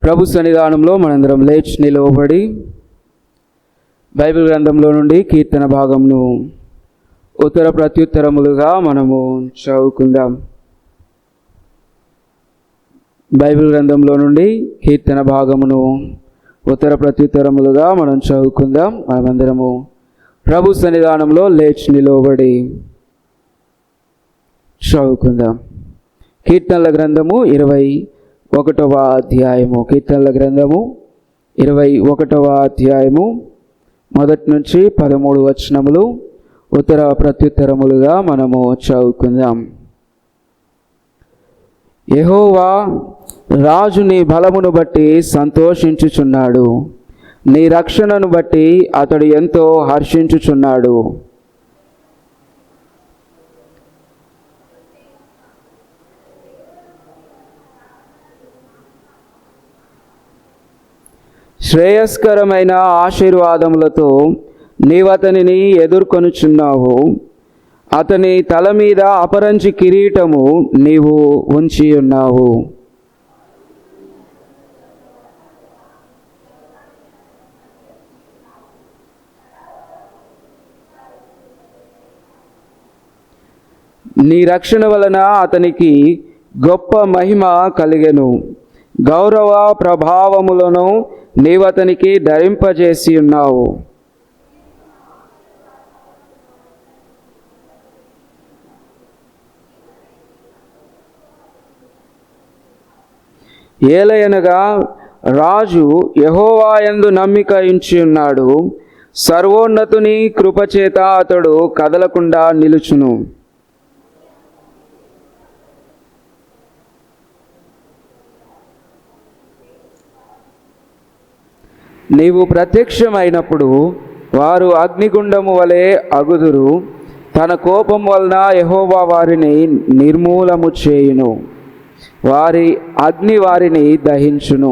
ప్రభు సన్నిధానంలో మనందరం లేచి నిలవబడి బైబిల్ గ్రంథంలో నుండి కీర్తన భాగంను ఉత్తర ప్రత్యుత్తరములుగా మనము చదువుకుందాం. బైబిల్ గ్రంథంలో నుండి కీర్తన భాగమును ఉత్తర ప్రత్యుత్తరములుగా మనం చదువుకుందాం. మనమందరము ప్రభు సన్నిధానంలో లేచి నిలవబడి చదువుకుందాం. కీర్తనల గ్రంథము 21వ అధ్యాయము. కీర్తనల గ్రంథము 21వ అధ్యాయము మొదటి నుంచి 13 వచనములు ఉత్తర ప్రత్యుత్తరములుగా మనము చదువుకుందాం. యెహోవా రాజు నీ బలమును బట్టి సంతోషించుచున్నాడు, నీ రక్షణను బట్టి అతడు ఎంతో హర్షించుచున్నాడు. శ్రేయస్కరమైన ఆశీర్వాదములతో నీవతనిని ఎదుర్కొనుచున్నావు. అతని తల మీద అపరంజి కిరీటము నీవు ఉంచి ఉన్నావు. నీ రక్షణ వలన అతనికి గొప్ప మహిమ కలిగెను. గౌరవ ప్రభావములను నీవతనికి ధరింపజేసి ఉన్నావు. ఏలయనగా రాజు యెహోవా యందు నమ్మిక ఉంచి ఉన్నాడు. సర్వోన్నతుని కృపచేత అతడు కదలకుండా నిలుచును. నీవు ప్రత్యక్షమైనప్పుడు వారు అగ్నిగుండము వలె అగుదురు. తన కోపం వలన యెహోవా వారిని నిర్మూలము చేయును, వారి అగ్ని వారిని దహించును.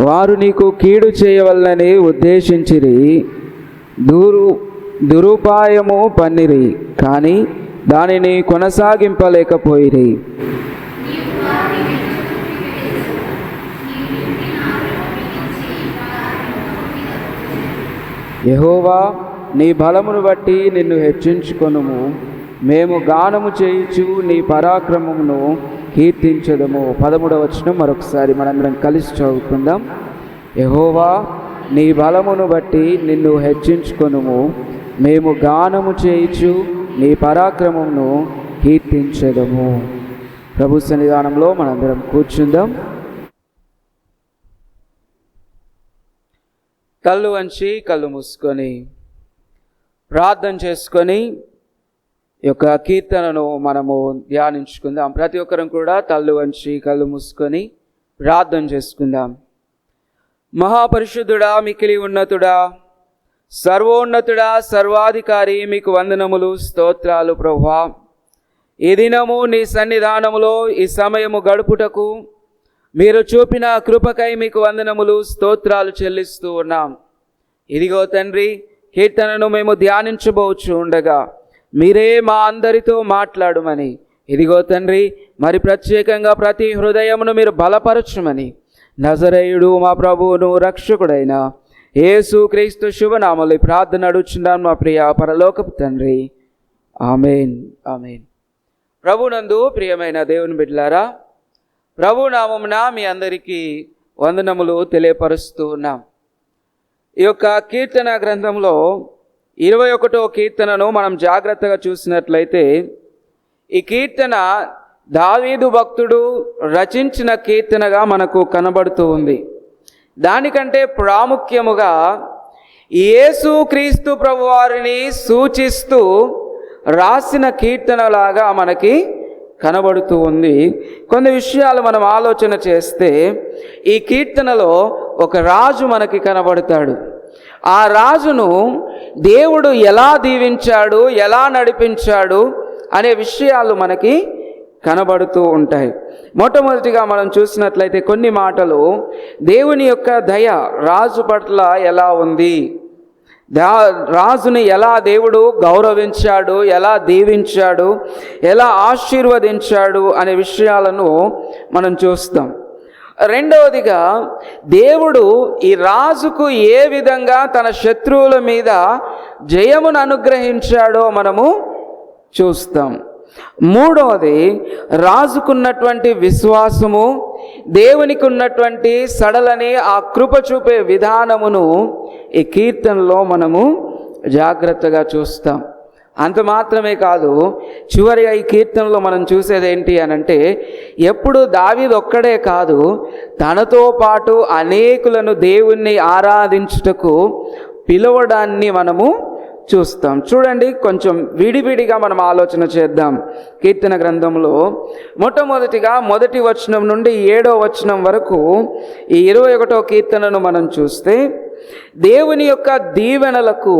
వారు నీకు కీడు చేయవలనని ఉద్దేశించిరి, దురుపాయము పన్నిరి, కానీ దానిని కొనసాగింపలేకపోయిరి. యెహోవా నీ బలమును బట్టి నిన్ను హెచ్చించుకొనుము. మేము గానము చేయుచు నీ పరాక్రమమును కీర్తించదము. 13వ వచనం మరొకసారి మనందరం కలిసి చదువుకుందాం. యెహోవా నీ బలమును బట్టి నిన్ను హెచ్చించుకొనుము. మేము గానము చేయుచు నీ పరాక్రమమును కీర్తించదము. ప్రభు సన్నిధానంలో మనందరం కూర్చుందాం. కళ్ళు వంచి కళ్ళు మూసుకొని ప్రార్థన చేసుకొని ఈ యొక్క కీర్తనను మనము ధ్యానించుకుందాం. ప్రతి ఒక్కరం కూడా కళ్ళు వంచి కళ్ళు మూసుకొని ప్రార్థన చేసుకుందాం. మహాపరిశుద్ధుడా, మిక్కిలి ఉన్నతుడా, సర్వోన్నతుడా, సర్వాధికారి, మీకు వందనములు, స్తోత్రాలు ప్రభువా. ఈ దినము నీ సన్నిధానములో ఈ సమయము గడుపుటకు మీరు చూపిన కృపకై మీకు వందనములు, స్తోత్రాలు చెల్లిస్తూ ఉన్నాం. ఇదిగో తండ్రి, కీర్తనను మేము ధ్యానించబోచు ఉండగా మీరే మా అందరితో మాట్లాడుమని, ఇదిగో తండ్రి, మరి ప్రత్యేకంగా ప్రతి హృదయమును మీరు బలపరచుమని నజరేయుడు మా ప్రభువును రక్షకుడైన యేసు క్రీస్తు శుభనామములో ప్రార్థన అడుగుచున్నాను మా ప్రియ పరలోకపు తండ్రి. Amen, amen. ప్రభునందు ప్రియమైన దేవుని బిడ్డలారా, ప్రభు నామమున మీ అందరికీ వందనములు తెలియపరుస్తూ ఉన్నాం. ఈ యొక్క కీర్తన గ్రంథంలో 21వ కీర్తనను మనం జాగ్రత్తగా చూసినట్లయితే ఈ కీర్తన దావీదు భక్తుడు రచించిన కీర్తనగా మనకు కనబడుతూ ఉంది. దానికంటే ప్రాముఖ్యముగా యేసు క్రీస్తు ప్రభువారిని సూచిస్తూ రాసిన కీర్తనలాగా మనకి కనబడుతూ ఉంది. కొన్ని విషయాలు మనం ఆలోచన చేస్తే ఈ కీర్తనలో ఒక రాజు మనకి కనబడతాడు. ఆ రాజును దేవుడు ఎలా దీవించాడు, ఎలా నడిపించాడు అనే విషయాలు మనకి కనబడుతూ ఉంటాయి. మొట్టమొదటిగా మనం చూసినట్లయితే కొన్ని మాటలు దేవుని యొక్క దయ రాజు పట్ల ఎలా ఉంది, రాజుని ఎలా దేవుడు గౌరవించాడు, ఎలా దీవించాడు, ఎలా ఆశీర్వదించాడు అనే విషయాలను మనం చూస్తాం. రెండవదిగా దేవుడు ఈ రాజుకు ఏ విధంగా తన శత్రువుల మీద జయమును అనుగ్రహించాడో మనము చూస్తాం. మూడవది రాజుకున్నటువంటి విశ్వాసము, దేవునికి ఉన్నటువంటి సడలని ఆ కృప చూపే విధానమును ఈ కీర్తనలో మనము జాగ్రత్తగా చూస్తాం. అంత మాత్రమే కాదు, చివరిగా ఈ కీర్తనలో మనం చూసేది ఏంటి అనంటే, ఎప్పుడు దావీదు ఒక్కడే కాదు, తనతో పాటు అనేకులను దేవుణ్ణి ఆరాధించుటకు పిలవడాన్ని మనము చూస్తాం. చూడండి, కొంచెం విడివిడిగా మనం ఆలోచన చేద్దాం. కీర్తన గ్రంథంలో మొట్టమొదటిగా 1వ వచనం నుండి 7వ వచనం వరకు ఈ 21వ కీర్తనను మనం చూస్తే, దేవుని యొక్క దీవెనలకు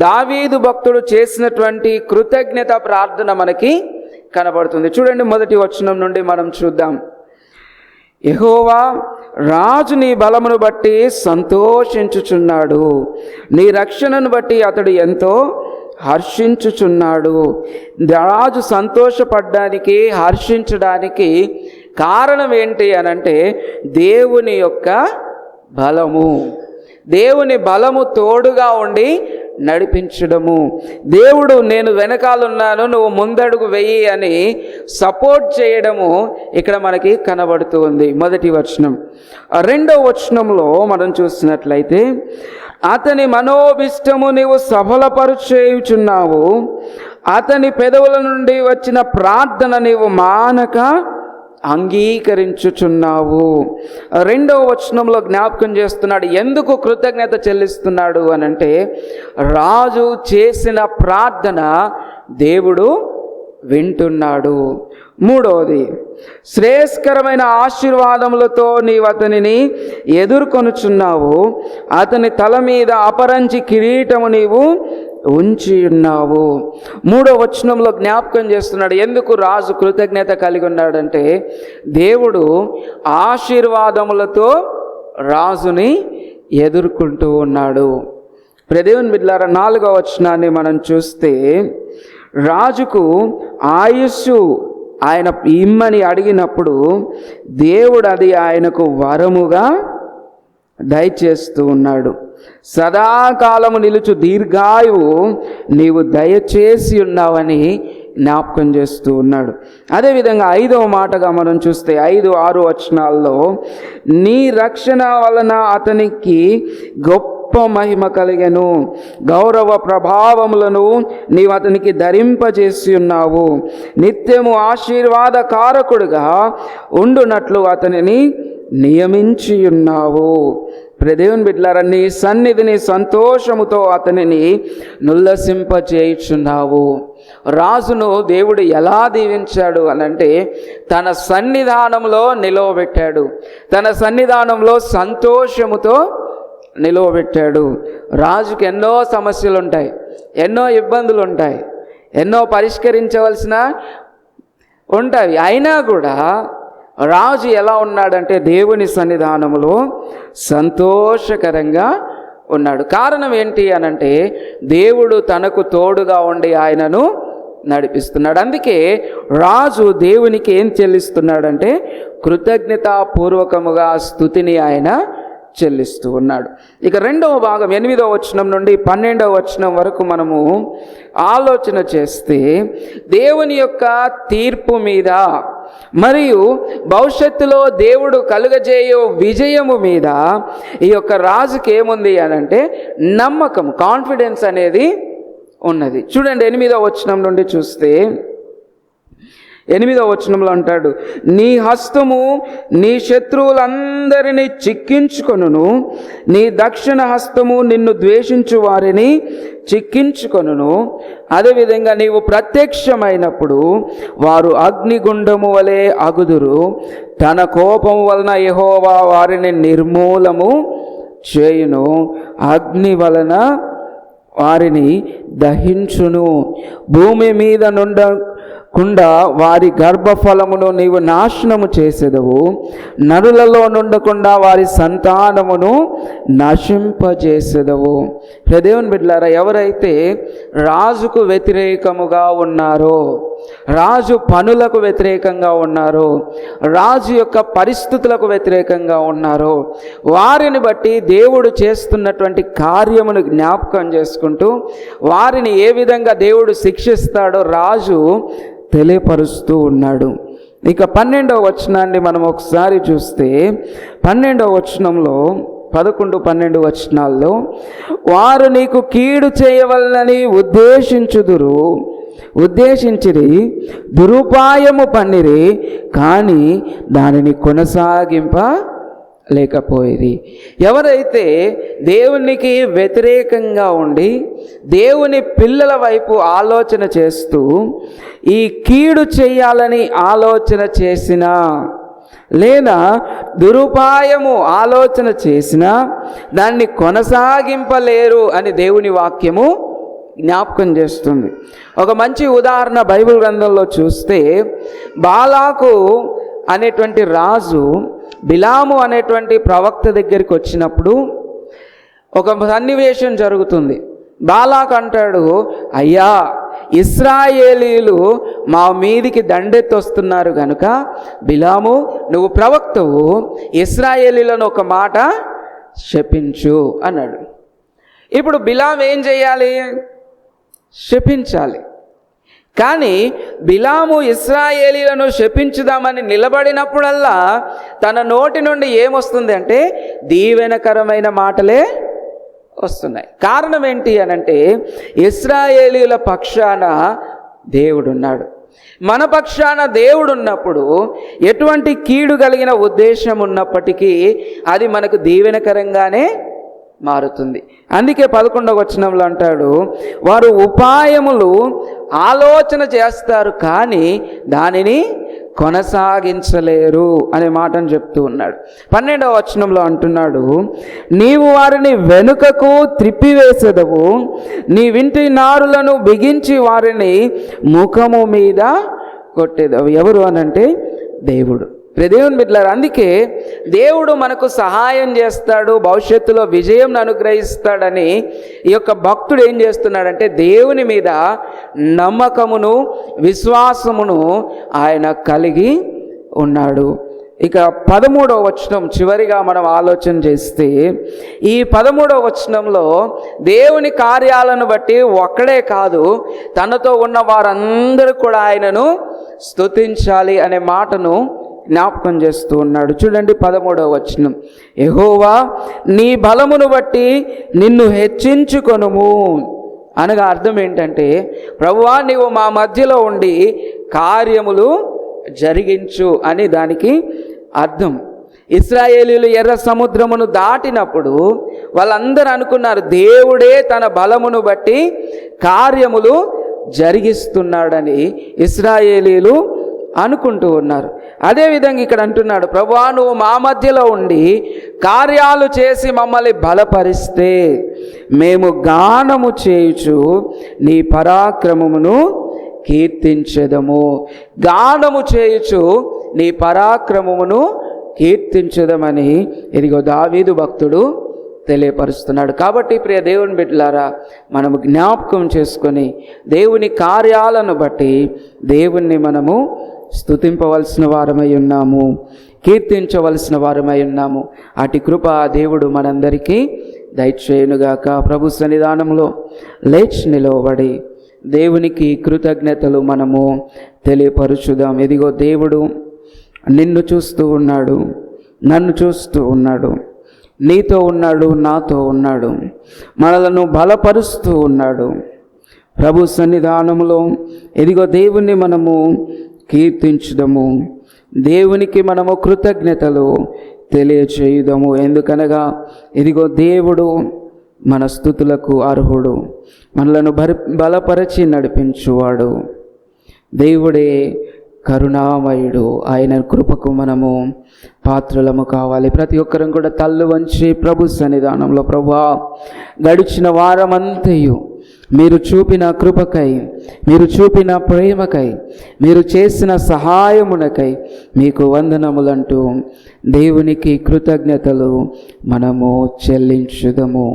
దావీదు భక్తుడు చేసినటువంటి కృతజ్ఞత ప్రార్థన మనకి కనబడుతుంది. చూడండి, 1వ వచనం నుండి మనం చూద్దాం. యెహోవా, రాజు నీ బలమును బట్టి సంతోషించుచున్నాడు, నీ రక్షణను బట్టి అతడు ఎంతో హర్షించుచున్నాడు. రాజు సంతోషపడడానికి, హర్షించడానికి కారణం ఏంటి అనంటే దేవుని యొక్క బలము. దేవుని బలము తోడుగా ఉండి నడిపించడము. దేవుడు నేను వెనకాలన్నాను, నువ్వు ముందడుగు వెయ్యి అని సపోర్ట్ చేయడము ఇక్కడ మనకి కనబడుతుంది. 1వ వచనం. 2వ వచనంలో మనం చూసినట్లయితే, అతని మనోభిష్టము నీవు సఫలపరుచేయుచున్నావు, అతని పెదవుల నుండి వచ్చిన ప్రార్థన నీవు మానక అంగీకరించుచున్నావు. 2వ వచనంలో జ్ఞాపకం చేస్తున్నాడు. ఎందుకు కృతజ్ఞత చెల్లిస్తున్నాడు అనంటే, రాజు చేసిన ప్రార్థన దేవుడు వింటున్నాడు. మూడవది, శ్రేయస్కరమైన ఆశీర్వాదములతో నీవు అతనిని ఎదుర్కొనుచున్నావు, అతని తల మీద అపరంజి కిరీటము నీవు ఉంచి ఉన్నావు. 3వ వచనంలో జ్ఞాపకం చేస్తున్నాడు. ఎందుకు రాజు కృతజ్ఞత కలిగి ఉన్నాడంటే, దేవుడు ఆశీర్వాదములతో రాజుని ఎదుర్కొంటూ ఉన్నాడు. దేవుని బిడ్డలారా, 4వ వచనాన్ని మనం చూస్తే, రాజుకు ఆయుస్సు ఆయన ఇమ్మని అడిగినప్పుడు దేవుడు అది ఆయనకు వరముగా దయచేస్తూ ఉన్నాడు. సదాకాలము నిలుచు దీర్ఘాయువు నీవు దయచేసి ఉన్నావని జ్ఞాపకం చేస్తూ ఉన్నాడు. అదేవిధంగా 5వ మాటగా మనం చూస్తే 5, 6 వచనాల్లో, నీ రక్షణ వలన అతనికి గొప్ప మహిమ కలిగెను, గౌరవ ప్రభావములను నీవు అతనికి ధరింపజేసి ఉన్నావు, నిత్యము ఆశీర్వాదకారకుడుగా ఉండునట్లు అతనిని నియమించి ఉన్నావు. దేవుని బిడ్డలారా, నీ సన్నిధిని సంతోషముతో అతనిని నుల్లసింపచేయుచున్నావు. రాజును దేవుడు ఎలా దీవించాడు అనంటే, తన సన్నిధానంలో నిలవబెట్టాడు, తన సన్నిధానంలో సంతోషముతో నిలవబెట్టాడు. రాజుకి ఎన్నో సమస్యలు ఉంటాయి, ఎన్నో ఇబ్బందులు ఉంటాయి, ఎన్నో పరిష్కరించవలసిన ఉంటాయి. అయినా కూడా రాజు ఎలా ఉన్నాడంటే దేవుని సన్నిధానములో సంతోషకరంగా ఉన్నాడు. కారణం ఏంటి అనంటే, దేవుడు తనకు తోడుగా ఉండి ఆయనను నడిపిస్తున్నాడు. అందుకే రాజు దేవునికి ఏం చెల్లిస్తున్నాడంటే, కృతజ్ఞతాపూర్వకముగా స్తుతిని ఆయన చెల్లిస్తూ ఉన్నాడు. ఇక 2వ భాగం 8వ వచనం నుండి 12వ వచనం వరకు మనము ఆలోచన చేస్తే, దేవుని యొక్క తీర్పు మీద మరియు భవిష్యత్తులో దేవుడు కలుగజేయో విజయము మీద ఈ యొక్క రాజుకి ఏముంది అనంటే నమ్మకం, కాన్ఫిడెన్స్ అనేది ఉన్నది. చూడండి, 8వ వచనం నుండి చూస్తే, 8వ వచనంలో అంటాడు, నీ హస్తము నీ శత్రువులందరినీ చిక్కించుకొనును, నీ దక్షిణ హస్తము నిన్ను ద్వేషించు వారిని చిక్కించుకొనును. అదేవిధంగా నీవు ప్రత్యక్షమైనప్పుడు వారు అగ్నిగుండము వలె అగుదురు, తన కోపం వలన యెహోవా వారిని నిర్మూలము చేయును, అగ్ని వలన వారిని దహించును. భూమి మీద నుండకుండా వారి గర్భఫలమును నీవు నాశనము చేసేదవు, నరులలో నుండకుండా వారి సంతానమును నశింపజేసేదవు. దేవుని బిడ్డలారా, ఎవరైతే రాజుకు వ్యతిరేకముగా ఉన్నారో, రాజు పనులకు వ్యతిరేకంగా ఉన్నారో, రాజు యొక్క పరిస్థితులకు వ్యతిరేకంగా ఉన్నారో, వారిని బట్టి దేవుడు చేస్తున్నటువంటి కార్యమును జ్ఞాపకం చేసుకుంటూ వారిని ఏ విధంగా దేవుడు శిక్షిస్తాడో రాజు తెలియపరుస్తూ ఉన్నాడు. ఇక 12వ వచనాన్ని మనం ఒకసారి చూస్తే 12వ వచనంలో 11, 12 వచనాల్లో, వారు నీకు కీడు చేయవలనని ఉద్దేశించిరి, దురుపాయము పన్నిరి, కానీ దానిని కొనసాగింపలేకపోయిరి. ఎవరైతే దేవునికి వ్యతిరేకంగా ఉండి దేవుని పిల్లల వైపు ఆలోచన చేస్తూ ఈ కీడు చేయాలని ఆలోచన చేసినా, లేదా దురుపాయము ఆలోచన చేసినా దాన్ని కొనసాగింపలేరు అని దేవుని వాక్యము జ్ఞాపకం చేస్తుంది. ఒక మంచి ఉదాహరణ బైబిల్ గ్రంథంలో చూస్తే, బాలాకు అనేటువంటి రాజు బిలాము అనేటువంటి ప్రవక్త దగ్గరికి వచ్చినప్పుడు ఒక సన్నివేశం జరుగుతుంది. బాలాకు అంటాడు, అయ్యా, ఇశ్రాయేలీలు మా మీదికి దండెత్తి వస్తున్నారు కనుక బిలాము, నువ్వు ప్రవక్తవు, ఇశ్రాయేలీలను ఒక మాట శపించు అన్నాడు. ఇప్పుడు బిలాం ఏం చేయాలి? శపించాలి. కానీ బిలాము ఇశ్రాయేలీలను శపించుదామని నిలబడినప్పుడల్లా తన నోటి నుండి ఏమొస్తుంది అంటే దీవెనకరమైన మాటలే వస్తున్నాయి. కారణం ఏంటి అనంటే, ఇశ్రాయేలీల పక్షాన దేవుడున్నాడు. మన పక్షాన దేవుడున్నప్పుడు ఎటువంటి కీడు కలిగిన ఉద్దేశం ఉన్నప్పటికీ అది మనకు దీవెనకరంగానే మారుతుంది. అందుకే 11వ వచనంలో అంటాడు, వారు ఉపాయములు ఆలోచన చేస్తారు కానీ దానిని కొనసాగించలేరు అనే మాటను చెప్తూ ఉన్నాడు. 12వ వచనంలో అంటున్నాడు, నీవు వారిని వెనుకకు త్రిప్పివేసెదవు, నీ వింటి నారులను బిగించి వారిని ముఖము మీద కొట్టేదవు. ఎవరు అనంటే దేవుడు. దేవుని బిడ్డలారా, అందుకే దేవుడు మనకు సహాయం చేస్తాడు, భవిష్యత్తులో విజయం అనుగ్రహిస్తాడని ఈ యొక్క భక్తుడు ఏం చేస్తున్నాడంటే దేవుని మీద నమ్మకమును విశ్వాసమును ఆయన కలిగి ఉన్నాడు. ఇక 13వ వచనం చివరిగా మనం ఆలోచన చేస్తే, ఈ 13వ వచనంలో దేవుని కార్యాలను బట్టి ఒక్కడే కాదు, తనతో ఉన్న వారందరూ కూడా ఆయనను స్తుతించాలి అనే మాటను జ్ఞాపకం చేస్తూ ఉన్నాడు. చూడండి 13వ వచనం, యెహోవా నీ బలమును బట్టి నిన్ను హెచ్చించుకొనుము అనగా అర్థం ఏంటంటే, ప్రభువా నీవు మా మధ్యలో ఉండి కార్యములు జరిగించు అని దానికి అర్థం. ఇశ్రాయేలీయులు ఎర్ర సముద్రమును దాటినప్పుడు వాళ్ళందరూ అనుకున్నారు దేవుడే తన బలమును బట్టి కార్యములు జరిగిస్తున్నాడని ఇశ్రాయేలీయులు అనుకుంటూ ఉన్నారు. అదేవిధంగా ఇక్కడ అంటున్నాడు, ప్రభువా నువ్వు మా మధ్యలో ఉండి కార్యాలు చేసి మమ్మల్ని బలపరిస్తే మేము గానము చేయుచు నీ పరాక్రమమును కీర్తించెదము. గానము చేయుచు నీ పరాక్రమమును కీర్తించెదమని ఇదిగో దావీదు భక్తుడు తెలియపరుస్తున్నాడు. కాబట్టి ప్రియ దేవుని బిడ్డలారా, మనము జ్ఞాపకం చేసుకొని దేవుని కార్యాలను బట్టి దేవుణ్ణి మనము స్తుతింపవలసిన వారమై ఉన్నాము, కీర్తించవలసిన వారమై ఉన్నాము. అటు కృప దేవుడు మనందరికీ దయచేయునుగాక. ప్రభు సన్నిధానంలో లేచి నిలవబడి దేవునికి కృతజ్ఞతలు మనము తెలియపరుచుదాం. ఇదిగో దేవుడు నిన్ను చూస్తూ ఉన్నాడు, నన్ను చూస్తూ ఉన్నాడు, నీతో ఉన్నాడు, నాతో ఉన్నాడు, మనలను బలపరుస్తూ ఉన్నాడు. ప్రభు సన్నిధానంలో ఇదిగో దేవుణ్ణి మనము కీర్తించుదాము, దేవునికి మనము కృతజ్ఞతలు తెలియచేయుదాము. ఎందుకనగా ఇదిగో దేవుడు మన స్తుతులకు అర్హుడు, మనలను బలపరచి నడిపించువాడు. దేవుడే కరుణామయుడు, ఆయన కృపకు మనము పాత్రలము కావాలి. ప్రతి ఒక్కరం కూడా తల్లు వంచి ప్రభు సన్నిధానంలో, ప్రభువా గడిచిన వారమంతయు మీరు చూపిన కృపకై, మీరు చూపిన ప్రేమకై, మీరు చేసిన సహాయమునకై మీకు వందనములంటూ దేవునికి కృతజ్ఞతలు మనము చెల్లించుదము.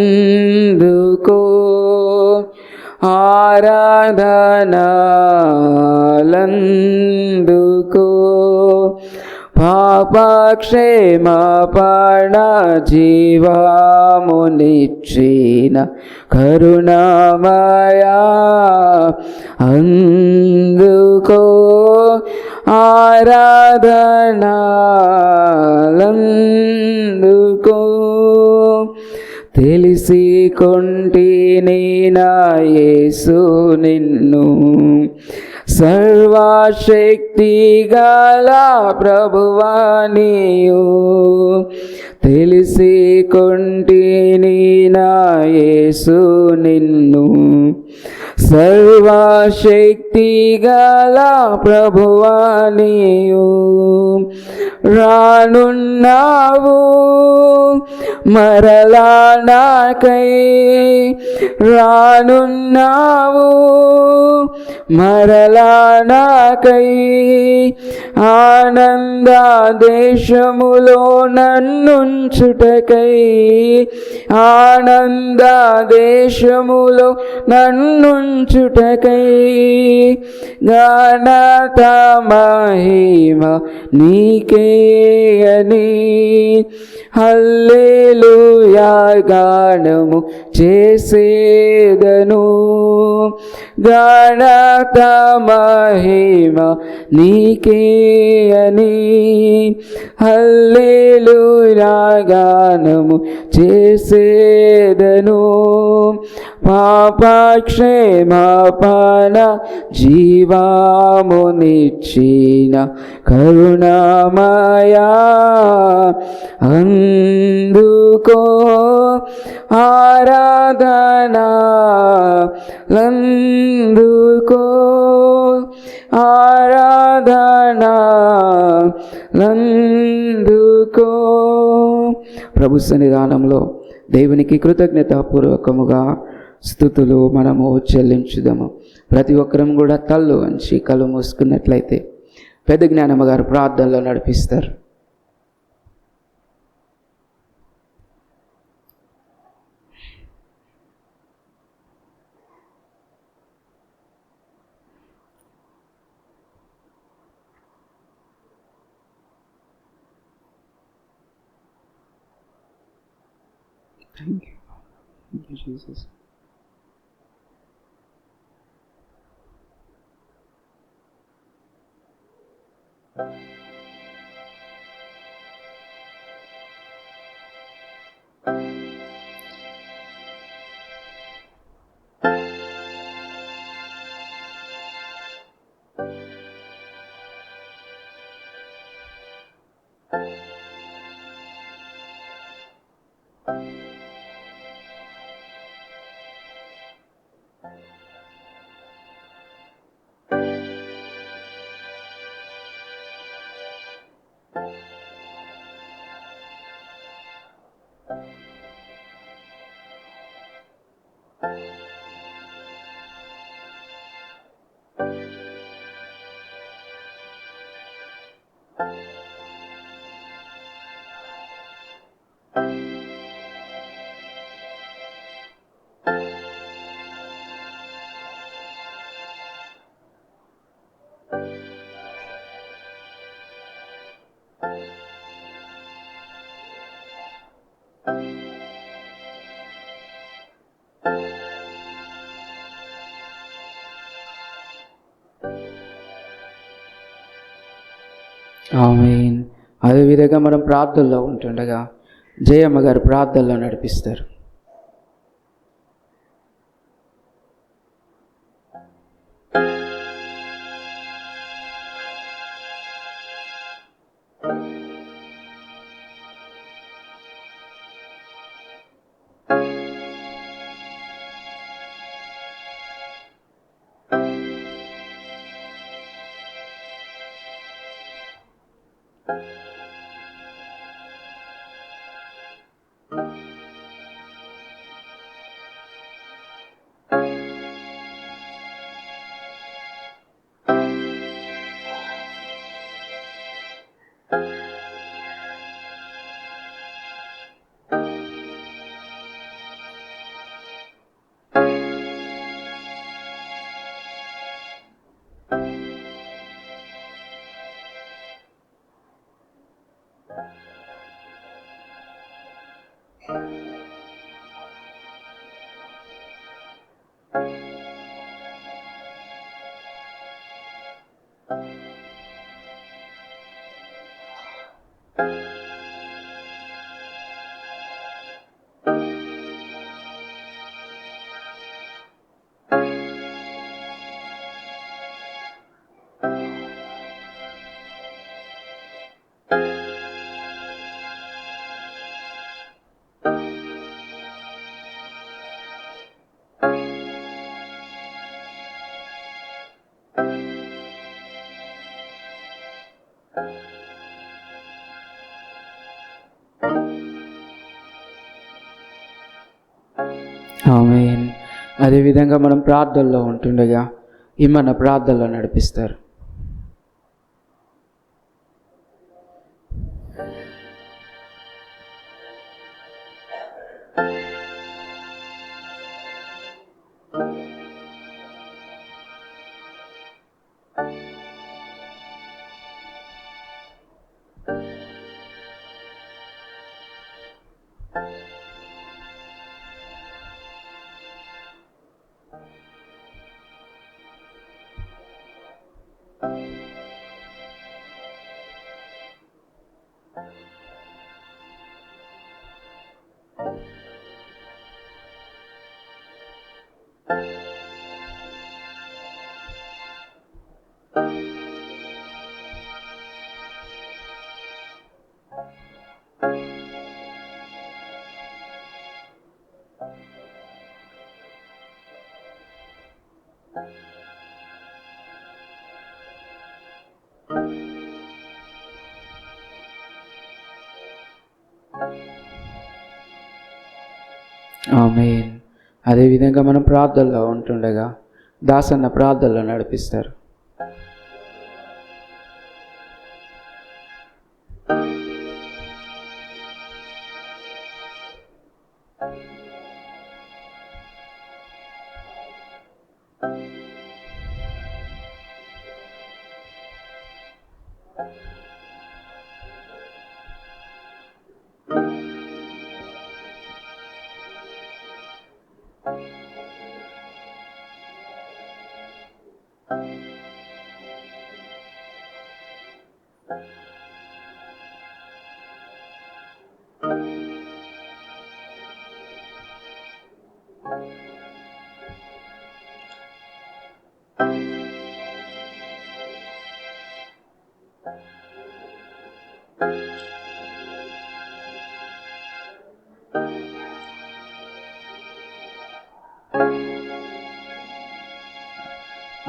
ఆరాధనాలందుకో ఆరాధనాలందుకో పాపక్షేమపణ జీవమునిచ్చిన కరుణామయా అందుకో ఆరాధనాలందుకో తెలిసి కొంటిని నా యేసు నిన్ను సర్వశక్తి గల ప్రభువానియు తెలిసి కొంటిని నా యేసు నిన్ను సర్వశక్తి గల ప్రభువానియు రానున్నావు మరలా నాకై రానున్నావు మరలా నాకై ఆనంద దేశములో నన్నుంచుటకై ఆనంద దేశములో నన్నుంచుటకై ఘనత మహిమ నీకే అని హల్లెలూయా గానము చేసేదను ఘనత మహిమ నీకే అని హల్లెలూయా గానము చేసేదను పాపక్షేమపణ జీవమునిచ్చిన కరుణామయా అందుకో ఆరాధనాలందుకో ఆరాధనాలందుకో. ప్రభు సన్నిధానంలో దేవునికి కృతజ్ఞతాపూర్వకముగా స్తుతులు మనము చెల్లించుదాము. ప్రతి ఒక్కరం కూడా తల్లు వంచి కళ్ళు మూసుకున్నట్లయితే పెద్ద జ్ఞానమ్మ గారు ప్రార్థనలో నడిపిస్తారు. Thank you. Thank you, Jesus. ఆమేన్. అదేవిధంగా మనం ప్రార్థనలో ఉంటుండగా జయమ్మ గారు ప్రార్థనలో నడిపిస్తారు. అదేవిధంగా మనం ప్రార్థనలో ఉంటుండగా మన ప్రార్థనలో నడిపిస్తారు. ఆమేన్. అదేవిధంగా మనం ప్రార్థనలో ఉంటుండగా దాసన్న ప్రార్థనలో నడిపిస్తారు.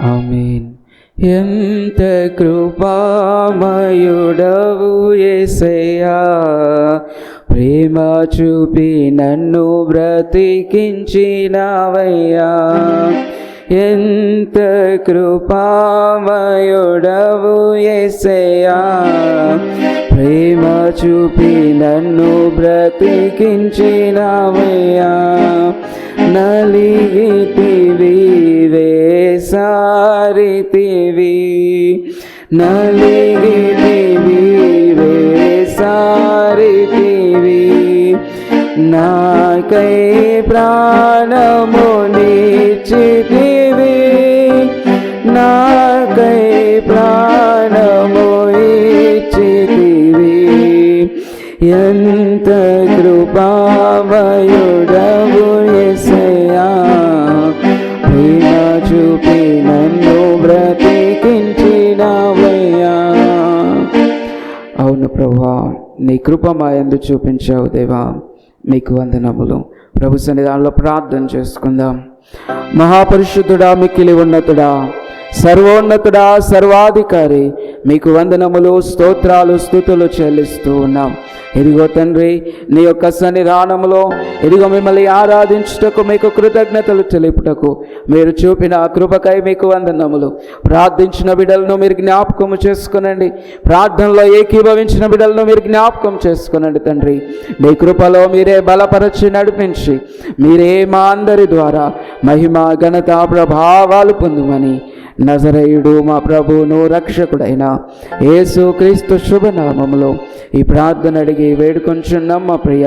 ఆమేన్. ఎంత కృపామయుడవు యేసయ్యా, ప్రేమ చూపి నన్ను బ్రతికించినావయ్యా. ఎంత కృపామయుడవు యేసయ్యా, ప్రేమ చూపి నన్ను బ్రతికించినావయ్యా. నలిగితివి వేసారితివి, నలిగితివి వేసారితివి, నాకై ప్రాణమునిచ్చితివి, నాకై ప్రాణమునిచ్చితివి. ఎంత కృపామయుడవు యేసయ్యా, ప్రేమ చూపి నన్ను బ్రతికించినావయ్యా. అవును ప్రభువా, నీ కృప మా యందు చూపించావు దేవా, మీకు వందనములు. ప్రభు సన్నిధానంలో ప్రార్థన చేసుకుందాం. మహాపరిశుద్ధుడా, మిక్కిలి ఉన్నతుడా, సర్వోన్నతుడా, సర్వాధికారి, మీకు వందనములు, స్తోత్రాలు, స్తుతులు చెల్లిస్తూ ఉన్నాం. ఇదిగో తండ్రి, నీ యొక్క సన్నిధానములో ఇదిగో మిమ్మల్ని ఆరాధించుటకు, మీకు కృతజ్ఞతలు తెలుపుటకు మీరు చూపిన కృపకై మీకు వందనములు. ప్రార్థించిన బిడ్డలను మీరు జ్ఞాపకము చేసుకునండి, ప్రార్థనలో ఏకీభవించిన బిడ్డలను మీరు జ్ఞాపకం చేసుకునండి తండ్రి. నీ కృపలో మీరే బలపరచి నడిపించి మీరే మా అందరి ద్వారా మహిమ, ఘనత, ప్రభావాలు పొందుమని నజరేయుడు మా ప్రభువును రక్షకుడైన యేసుక్రీస్తు శుభనామములో ఈ ప్రార్థన అడిగి వేడుకొంచున్నాం మా ప్రియ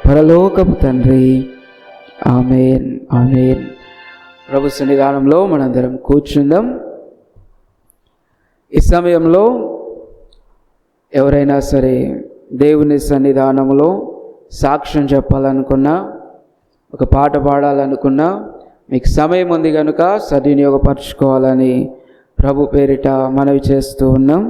పరలోకపు తండ్రి. ఆమేన్, ఆమేన్. ప్రభు సన్నిధానంలో మనందరం కూర్చుందాం. ఈ సమయంలో ఎవరైనా సరే దేవుని సన్నిధానంలో సాక్ష్యం చెప్పాలనుకున్నా, ఒక పాట పాడాలనుకున్నా, మీకు సమయం ఉంది కనుక సద్వినియోగపరచుకోవాలని ప్రభు పేరిట మనవి చేస్తూ ఉన్నాం.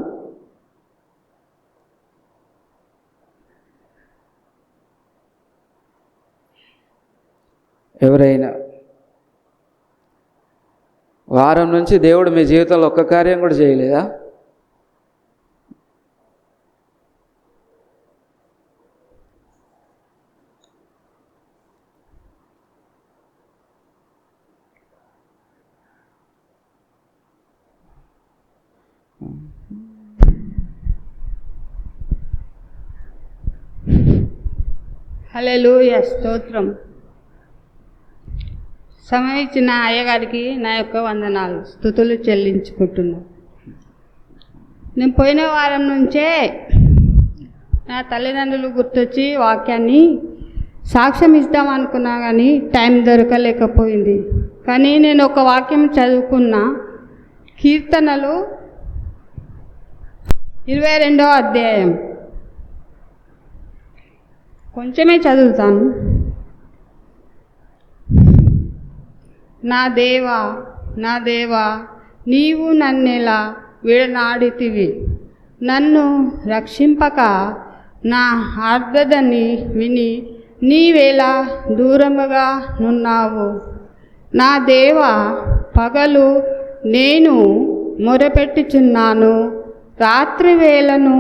ఎవరైనా వారం నుంచి దేవుడు మీ జీవితంలో ఒక్క కార్యం కూడా చేయలేదా? హల్లెలూయా, స్తోత్రం. సమయం ఇచ్చిన అయ్యగారికి నా యొక్క వందనాలు, స్తుతులు చెల్లించుకుంటున్నాను. నేను పోయిన వారం నుంచే నా తల్లిదండ్రులు గుర్తొచ్చి వాక్యాన్ని సాక్ష్యం ఇద్దాం అనుకున్నా కానీ టైం దొరకలేకపోయింది. కానీ నేను ఒక వాక్యం చదువుకున్నా, కీర్తనలు 22వ అధ్యాయం. కొంచెమే చదువుతాను. నా దేవా, నా దేవా, నీవు నన్నెలా విడనాడితివి, నన్ను రక్షింపక నా ఆర్ద్రతని విని నీవేలా దూరముగా నున్నావు. నా దేవా, పగలు నేను మొరపెట్టుచున్నాను, రాత్రి వేళను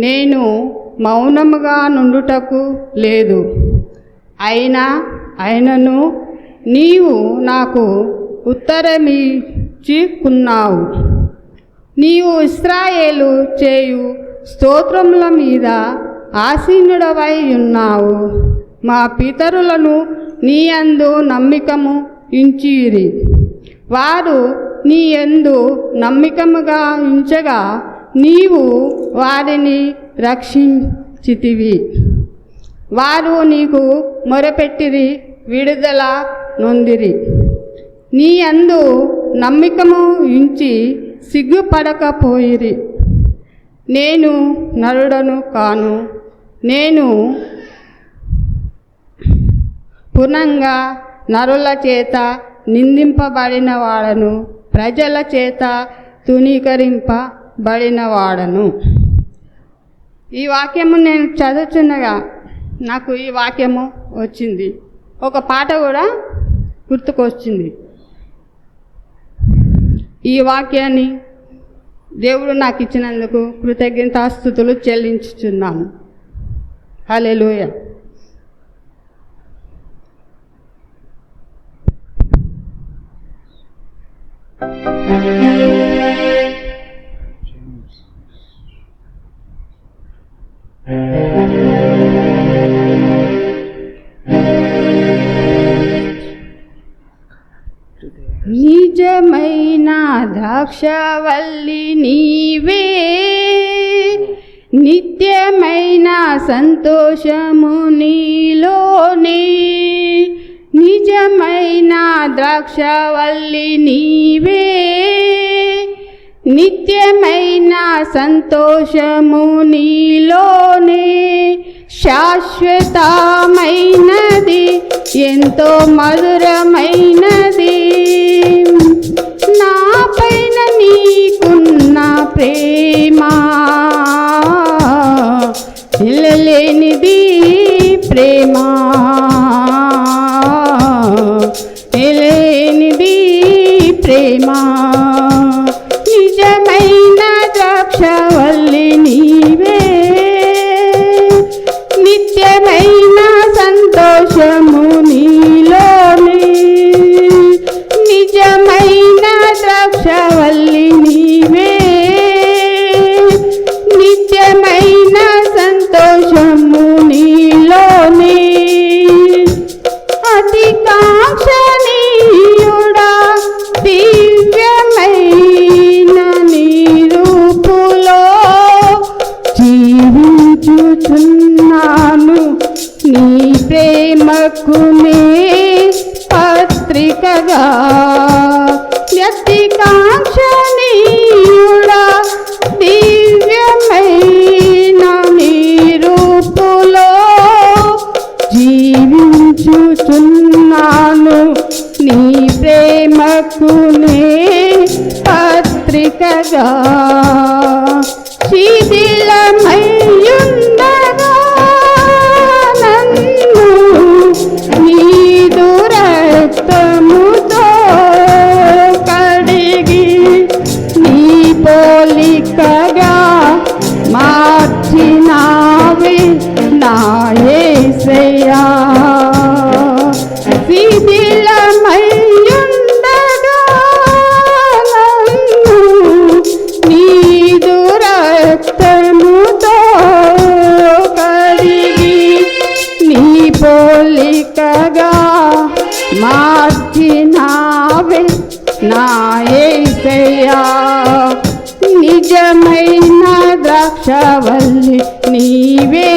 నేను మౌనముగా నుండుటకు లేదు. అయినను నీవు నాకు ఉత్తరమిచ్చుకున్నావు. నీవు ఇశ్రాయేలు చేయు స్తోత్రముల మీద ఆసీనుడవై ఉన్నావు. మా పితరులను నీ యందు నమ్మికము ఉంచిరి, వారు నీ యందు నమ్మికముగా ఉంచగా నీవు వారిని రక్షించితివి. వారు నీకు మొరపెట్టిరి, విడుదల నొందిరి. నీ యందు నమ్మికము ఉంచి సిగ్గుపడకపోయిరి. నేను నరుడను కాను, నేను పునంగా నరుల చేత నిందింపబడిన వాడను, ప్రజల చేత తునీకరింపబడిన వాడను. ఈ వాక్యము నేను చదువుచున్నగా నాకు ఈ వాక్యము వచ్చింది. ఒక పాట కూడా గుర్తుకొచ్చింది. ఈ వాక్యాన్ని దేవుడు నాకు ఇచ్చినందుకు కృతజ్ఞతాస్తుతులు చెల్లించుచున్నాను. హల్లెలూయా. నిజమైన ద్రాక్షవల్లి నీవే, నిత్యమైన సంతోషము నీలోనే. నిజమైన ద్రాక్షవల్లి నీవే, నిత్యమైన సంతోషము నీలోనే. శాశ్వతమైనది, ఎంతో మధురమైనది, నా పైన నీకున్న ప్రేమ ఎల్లలేనిది. ప్రేమ ఎల్లలేనిది ప్రేమ. నిజమైన ద్రాక్షవల్లి నీవే, నిత్యమైన సంతోషము నీలోనే. నిజమైన ద్రాక్షవల్లి నీవే, నిత్యమైన సంతోషము నీలోనే. అతి కాంక్షణీయుడా, దివ్యమైన నీ రూపులో జీవించుచున్నాను. నీ ప్రేమకు నే పత్రికగా. అతి కాంక్షణీయుడా, దివ్యమైన నీ రూపులో జీవించుచున్నాను. నీ ప్రేమకు నే పత్రికగా. శిథిలమయ్యుండగా నన్ను నీదు రక్తముతో కడిగి నీ పోలికగా మార్చినావే నా యేసయ్యా. శిథిలమయ్యుండగా నన్ను నీదు రక్తముతో కడిగి నీ పోలికగా మార్చినావే నా యేసయ్యా. నిజమైన ద్రాక్షవల్లి నీవే,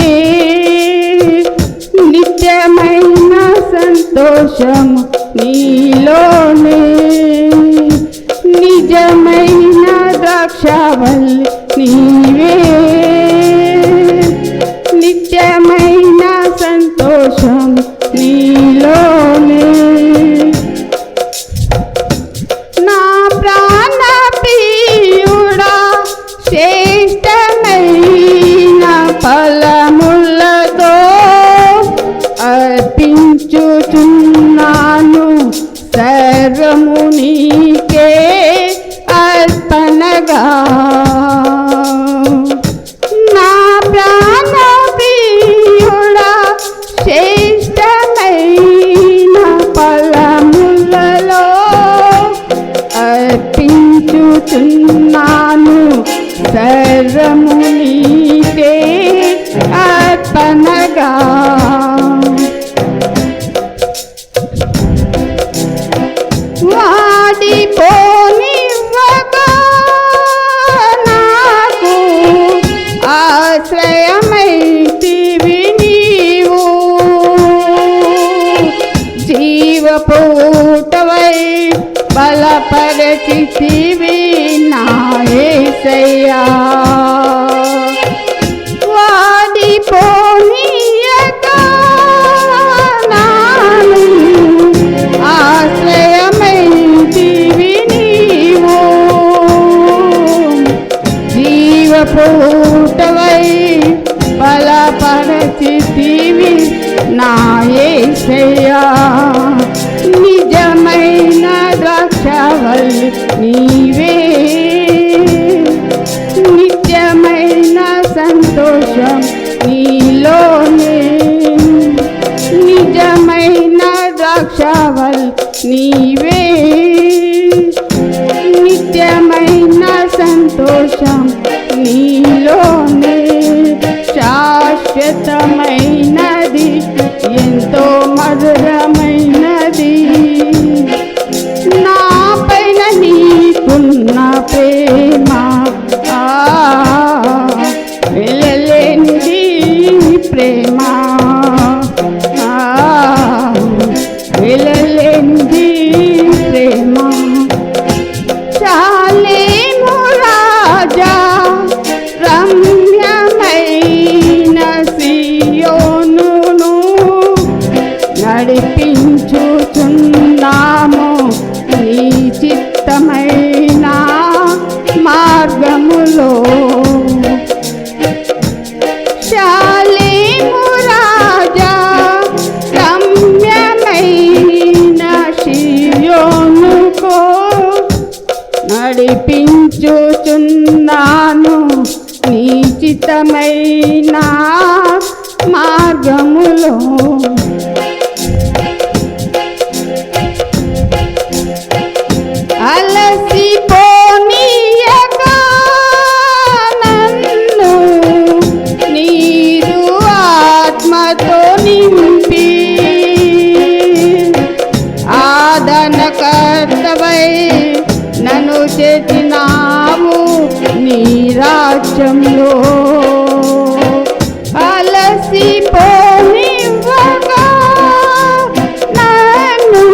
నిత్యమైన సంతోషము నీలోనే. నిజమైన ద్రాక్షవల్లి నీవే, నిత్యమైన సంతోషం నీలోనే. నా ప్రాణ ప్రియుడా శ్రేష్టమైన ఫలములతో అర్పించుచున్నాను సర్వము నీకే అర్పణగా. నా ప్రాణ ప్రియుడా శ్రేష్టమైన ఫలములలో అర్పించుచున్నాను సర్వము నీకే అర్పణగా. వాడిపోనివ్వగా నాకు ఆశ్రయమైతివి నీవు, జీవపూటవై బలపరచితివి నా యేసయ్యా. వాడిపోనీయగా నాను ఆశ్రయమైతివి నీవు, జీవపూటవై బలపరచితివి నా యేసయ్యా. నిజమైన ద్రాక్షవల్లి నీవే, నిత్యమైన సంతోషం నీలోనే. నిజమైన ద్రాక్షవల్లి నీవే, నిత్యమైన సంతోషం నీలోనే. శాశ్వతమైనది ఎంతో మధురమైనది నా పైన నీకున్న ప్రేమ, వెళ్ళలేనిది ప్రేమ, వెళ్ళలేనిది ప్రేమ. చాలేము రాజా రమ్యమైన సియోనును నడిపించుచున్నాము నీ చిత్తమైన మార్గములో. శాలేము రాజా రమ్యమైన సియోనుకో నడిపించుచున్నాను నీ చిత్తమైన మార్గములో. అలసిపోనీయగా నన్ను నీదు ఆత్మతో నింపి, ఆదరణకర్తవై నన్ను చేసినావు నీ రాజ్యంలో. అలసిపోనివ్వగా నన్ను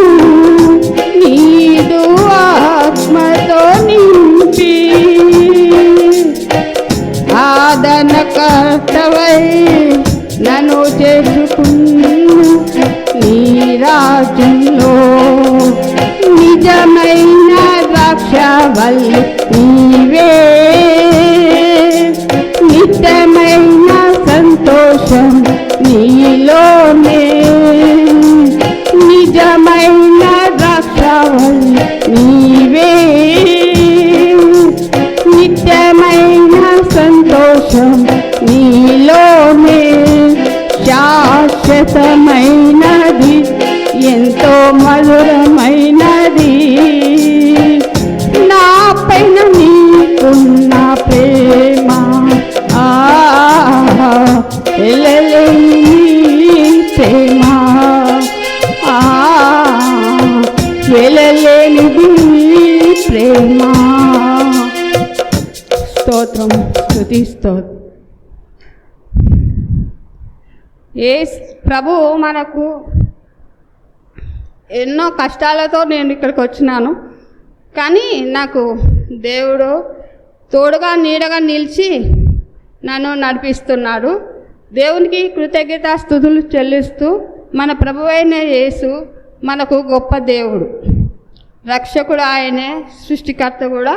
నీదు ఆత్మతో నింపి, ఆదరణకర్తవై నన్ను చేసుకున్న నీ రాజ్యంలో. నిజమైన ద్రాక్షవల్లి నీవే, నిత్యమైన సంతోషం నీలోనే. నిజమైన ద్రాక్షవల్లి నీవే, నిత్యమైన సంతోషం నీలోనే. శాశ్వతమైనది ఎంతో మధురమైనది నా పైన నీకు స్తోత్రం, స్తుతి, స్తోత్రం. ప్రభు మనకు ఎన్నో కష్టాలతో నేను ఇక్కడికి వచ్చినాను, కానీ నాకు దేవుడు తోడుగా నీడగా నిలిచి నన్ను నడిపిస్తున్నాడు. దేవునికి కృతజ్ఞతాస్తుతులు చెల్లిస్తూ, మన ప్రభువైన యేసు మనకు గొప్ప దేవుడు, రక్షకుడు ఆయనే, సృష్టికర్త కూడా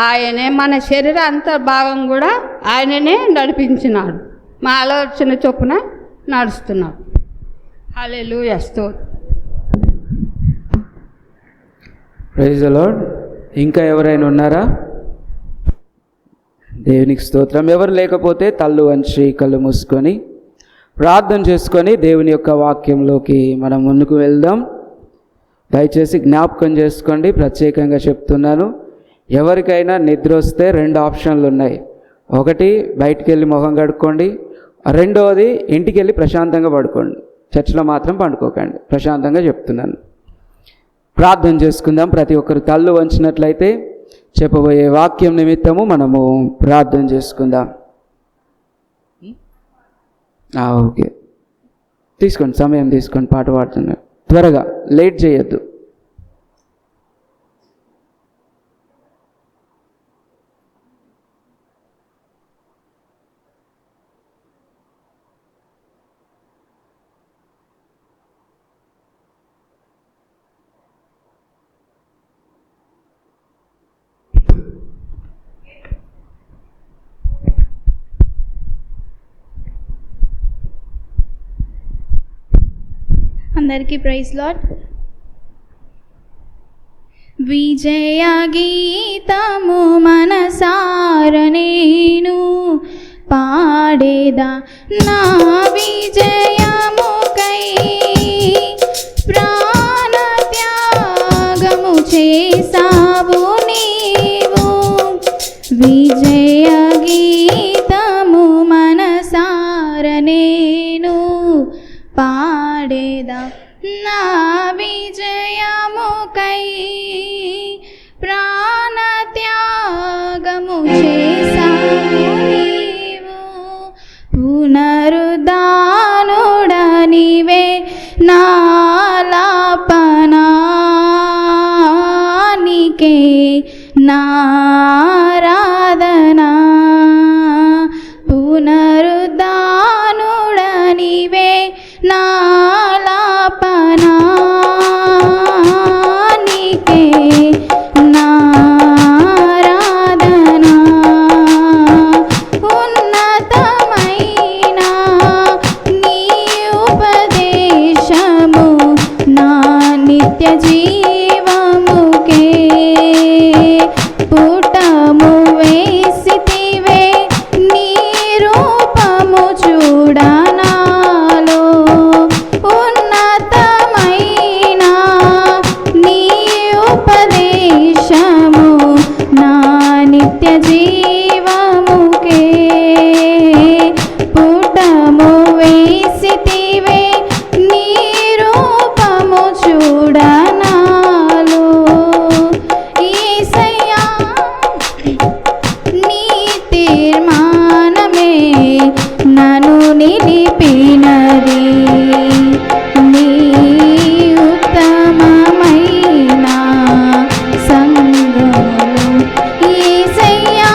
ఆయనే, మన శరీర అంతర్భాగం కూడా ఆయననే నడిపించినాడు, మా ఆలోచన చొప్పున నడుస్తున్నాడు. హల్లెలూయా, స్తోత్రం. Praise the lord. ఇంకా ఎవరైనా ఉన్నారా? దేవునికి స్తోత్రం. ఎవరు లేకపోతే తల్లు వంచి కళ్ళు మూసుకొని ప్రార్థన చేసుకొని దేవుని యొక్క వాక్యంలోకి మనం ముందుకు వెళ్దాం. దయచేసి జ్ఞాపకం చేసుకోండి, ప్రత్యేకంగా చెప్తున్నాను. ఎవరికైనా నిద్ర వస్తే 2 ఆప్షన్లు ఉన్నాయి. ఒకటి, బయటికి వెళ్ళి మొహం కడుక్కోండి. రెండవది, ఇంటికి వెళ్ళి ప్రశాంతంగా పడుకోండి. చర్చిలో మాత్రం పండుకోకండి. ప్రశాంతంగా చెప్తున్నాను. ప్రార్థన చేసుకుందాం. ప్రతి ఒక్కరు తల్లు వంచినట్లయితే చెప్పబోయే వాక్యం నిమిత్తము మనము ప్రార్థన చేసుకుందాం. ఓకే, తీసుకోండి, సమయం తీసుకోండి. పాట పాడుతున్నారు, త్వరగా, లేట్ చేయొద్దు. అందరికీ ప్రైజ్ లార్డ్. విజయ గీతము మనసార నేను పాడేదా, నా విజయముకై ప్రాణ త్యాగము చేసావు నీవు. విజయ గీతము మనసార నేను పాడేదా, నా విజయముకై ప్రాణ త్యాగము చేసావు నీవు. పునరుద్ధానుడా నీవే నాలాపనానికే నారాధనా. పునరుద్ధానుడా నీవే నాలాపనానికే నారాధనా. ఉన్నతమైన నీ ఉపదేశము నా నిత్య జీవముకే పుటము వేసితివే, నీ రూపము చూడనాలో. ఉన్నతమైన నీ ఉపదేశము నా నిత్య జీవముకే పుటము వేసితివే, నీ రూపము చూడనాలో. యేసయ్యా, నీ తీర్మానమే నన్ను నిలిపినది, నీ ఉత్తమమైన సంగములు. యేసయ్యా,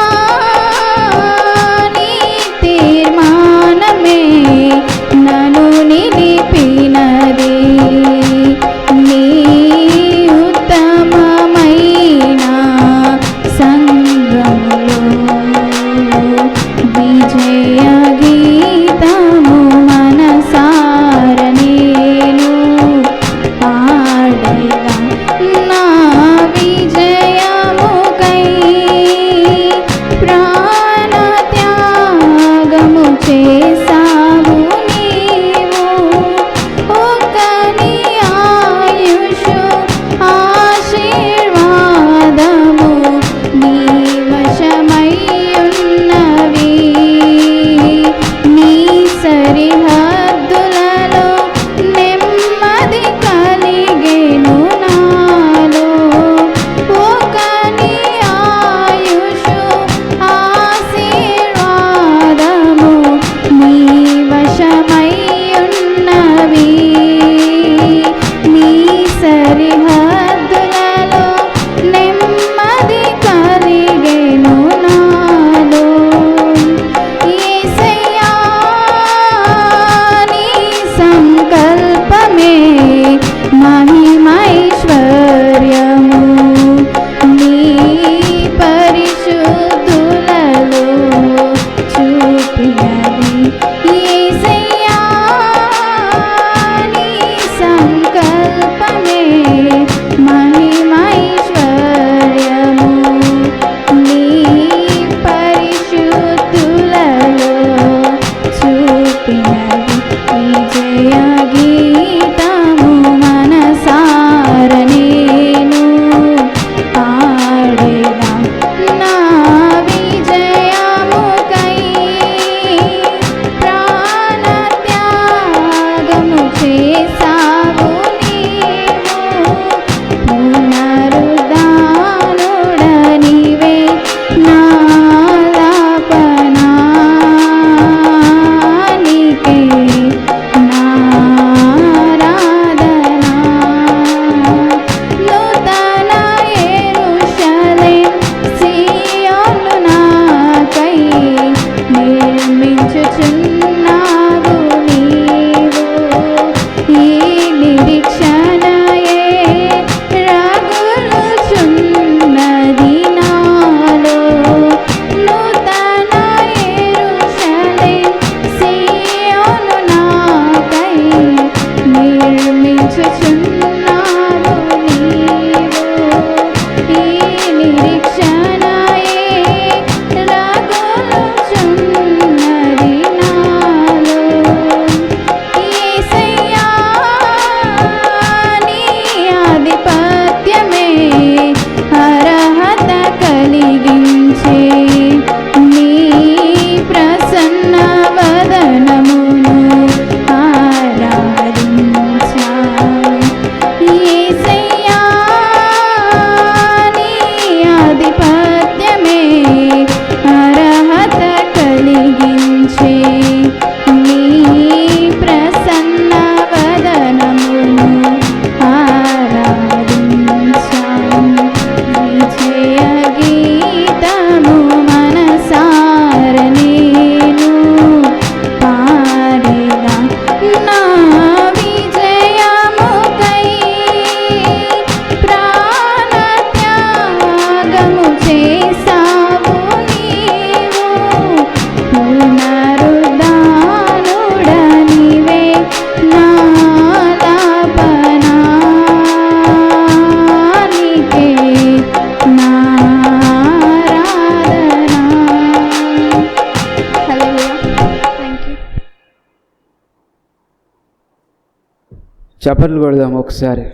చప్పట్లు కొడదాం ఒకసారి.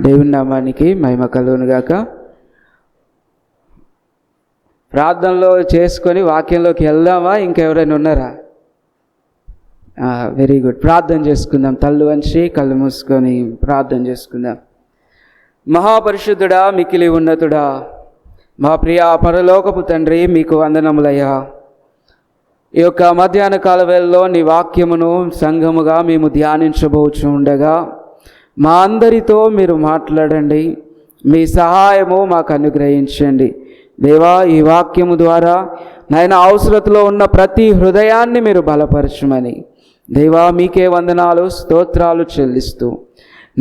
దేవుని నామానికి మహిమ కలుగును గాక. ప్రార్థనలో చేసుకొని వాక్యంలోకి వెళ్దామా? ఇంకెవరైనా ఉన్నారా? Very good. ప్రార్థన చేసుకుందాం. తల్లు వంచి కళ్ళు మూసుకొని ప్రార్థన చేసుకుందాం. మహాపరిశుద్ధుడా, మిక్కిలి ఉన్నతుడా, మా ప్రియ పరలోకపు తండ్రి, మీకు వందనములయ్యా. ఈ యొక్క మధ్యాహ్న కాల వేళలో నీ వాక్యమును సంఘముగా మేము ధ్యానించబోచు ఉండగా మా అందరితో మీరు మాట్లాడండి. మీ సహాయము మాకు అనుగ్రహించండి దేవా. ఈ వాక్యము ద్వారా నాయన అవసరతలో ఉన్న ప్రతి హృదయాన్ని మీరు బలపరచమని దేవా మీకే వందనాలు స్తోత్రాలు చెల్లిస్తూ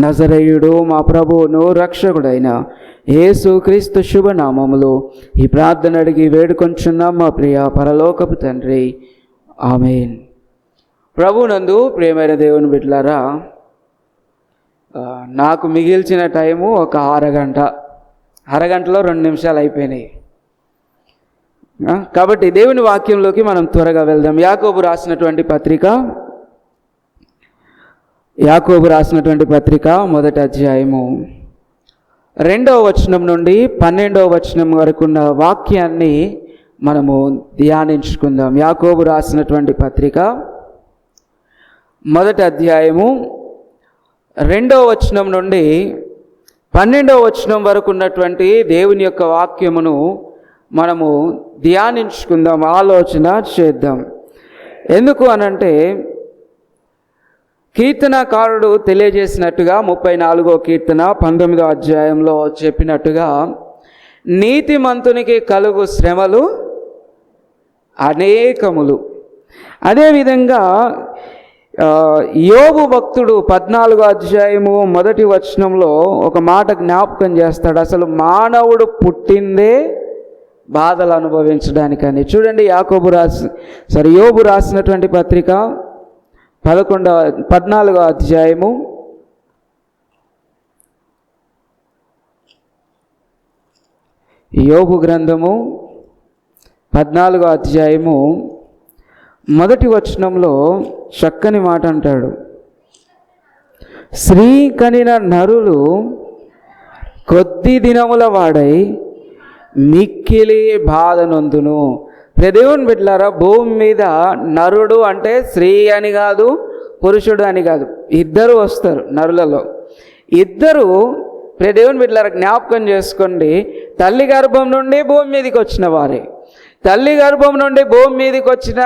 నజరేయుడు మా ప్రభువును రక్షకుడైన యేసుక్రీస్తు శుభనామములో ఈ ప్రార్థన అడిగి వేడుకొంచున్నాం మా ప్రియ పరలోకపు తండ్రి, ఆమేన్. ప్రభునందు ప్రియమైన దేవుని బిడ్డలారా, నాకు మిగిల్చిన టైము ఒక అరగంటలో 2 నిమిషాలు అయిపోయినాయి. కాబట్టి దేవుని వాక్యంలోకి మనం త్వరగా వెళ్దాం. యాకోబు రాసినటువంటి పత్రిక మొదటి అధ్యాయము 2వ వచనం నుండి 12వ వచనం వరకు ఉన్న వాక్యాన్ని మనము ధ్యానించుకుందాం. యాకోబు రాసినటువంటి పత్రిక మొదటి అధ్యాయము 2వ వచనం నుండి 12వ వచనం వరకు ఉన్నటువంటి దేవుని యొక్క వాక్యమును మనము ధ్యానించుకుందాం, ఆలోచన చేద్దాం. ఎందుకు అనంటే కీర్తనకారుడు తెలియజేసినట్టుగా 34వ కీర్తన 19వ అధ్యాయంలో చెప్పినట్టుగా నీతిమంతునికి కలుగు శ్రమలు అనేకములు. అదేవిధంగా యోబు భక్తుడు 14వ అధ్యాయము 1వ వచనంలో ఒక మాట జ్ఞాపకం చేస్తాడు. అసలు మానవుడు పుట్టిందే బాధలు అనుభవించడానికని. చూడండి, యోబు రాసినటువంటి పత్రిక 14వ అధ్యాయము 14వ అధ్యాయము 1వ వచనంలో చక్కని మాట అంటాడు. స్త్రీ కనిన నరులు కొద్ది దినముల వాడై మిక్కిలి బాధ నొందును. దేవుని బిడ్డలారా, భూమి మీద నరుడు అంటే స్త్రీ అని కాదు, పురుషుడు అని కాదు, ఇద్దరు వస్తారు. నరులలో ఇద్దరు దేవుని బిడ్డలారా జ్ఞాపకం చేసుకోండి. తల్లి గర్భం నుండి భూమి మీదకి వచ్చిన వారే. తల్లి గర్భం నుండి భూమి మీదకి వచ్చిన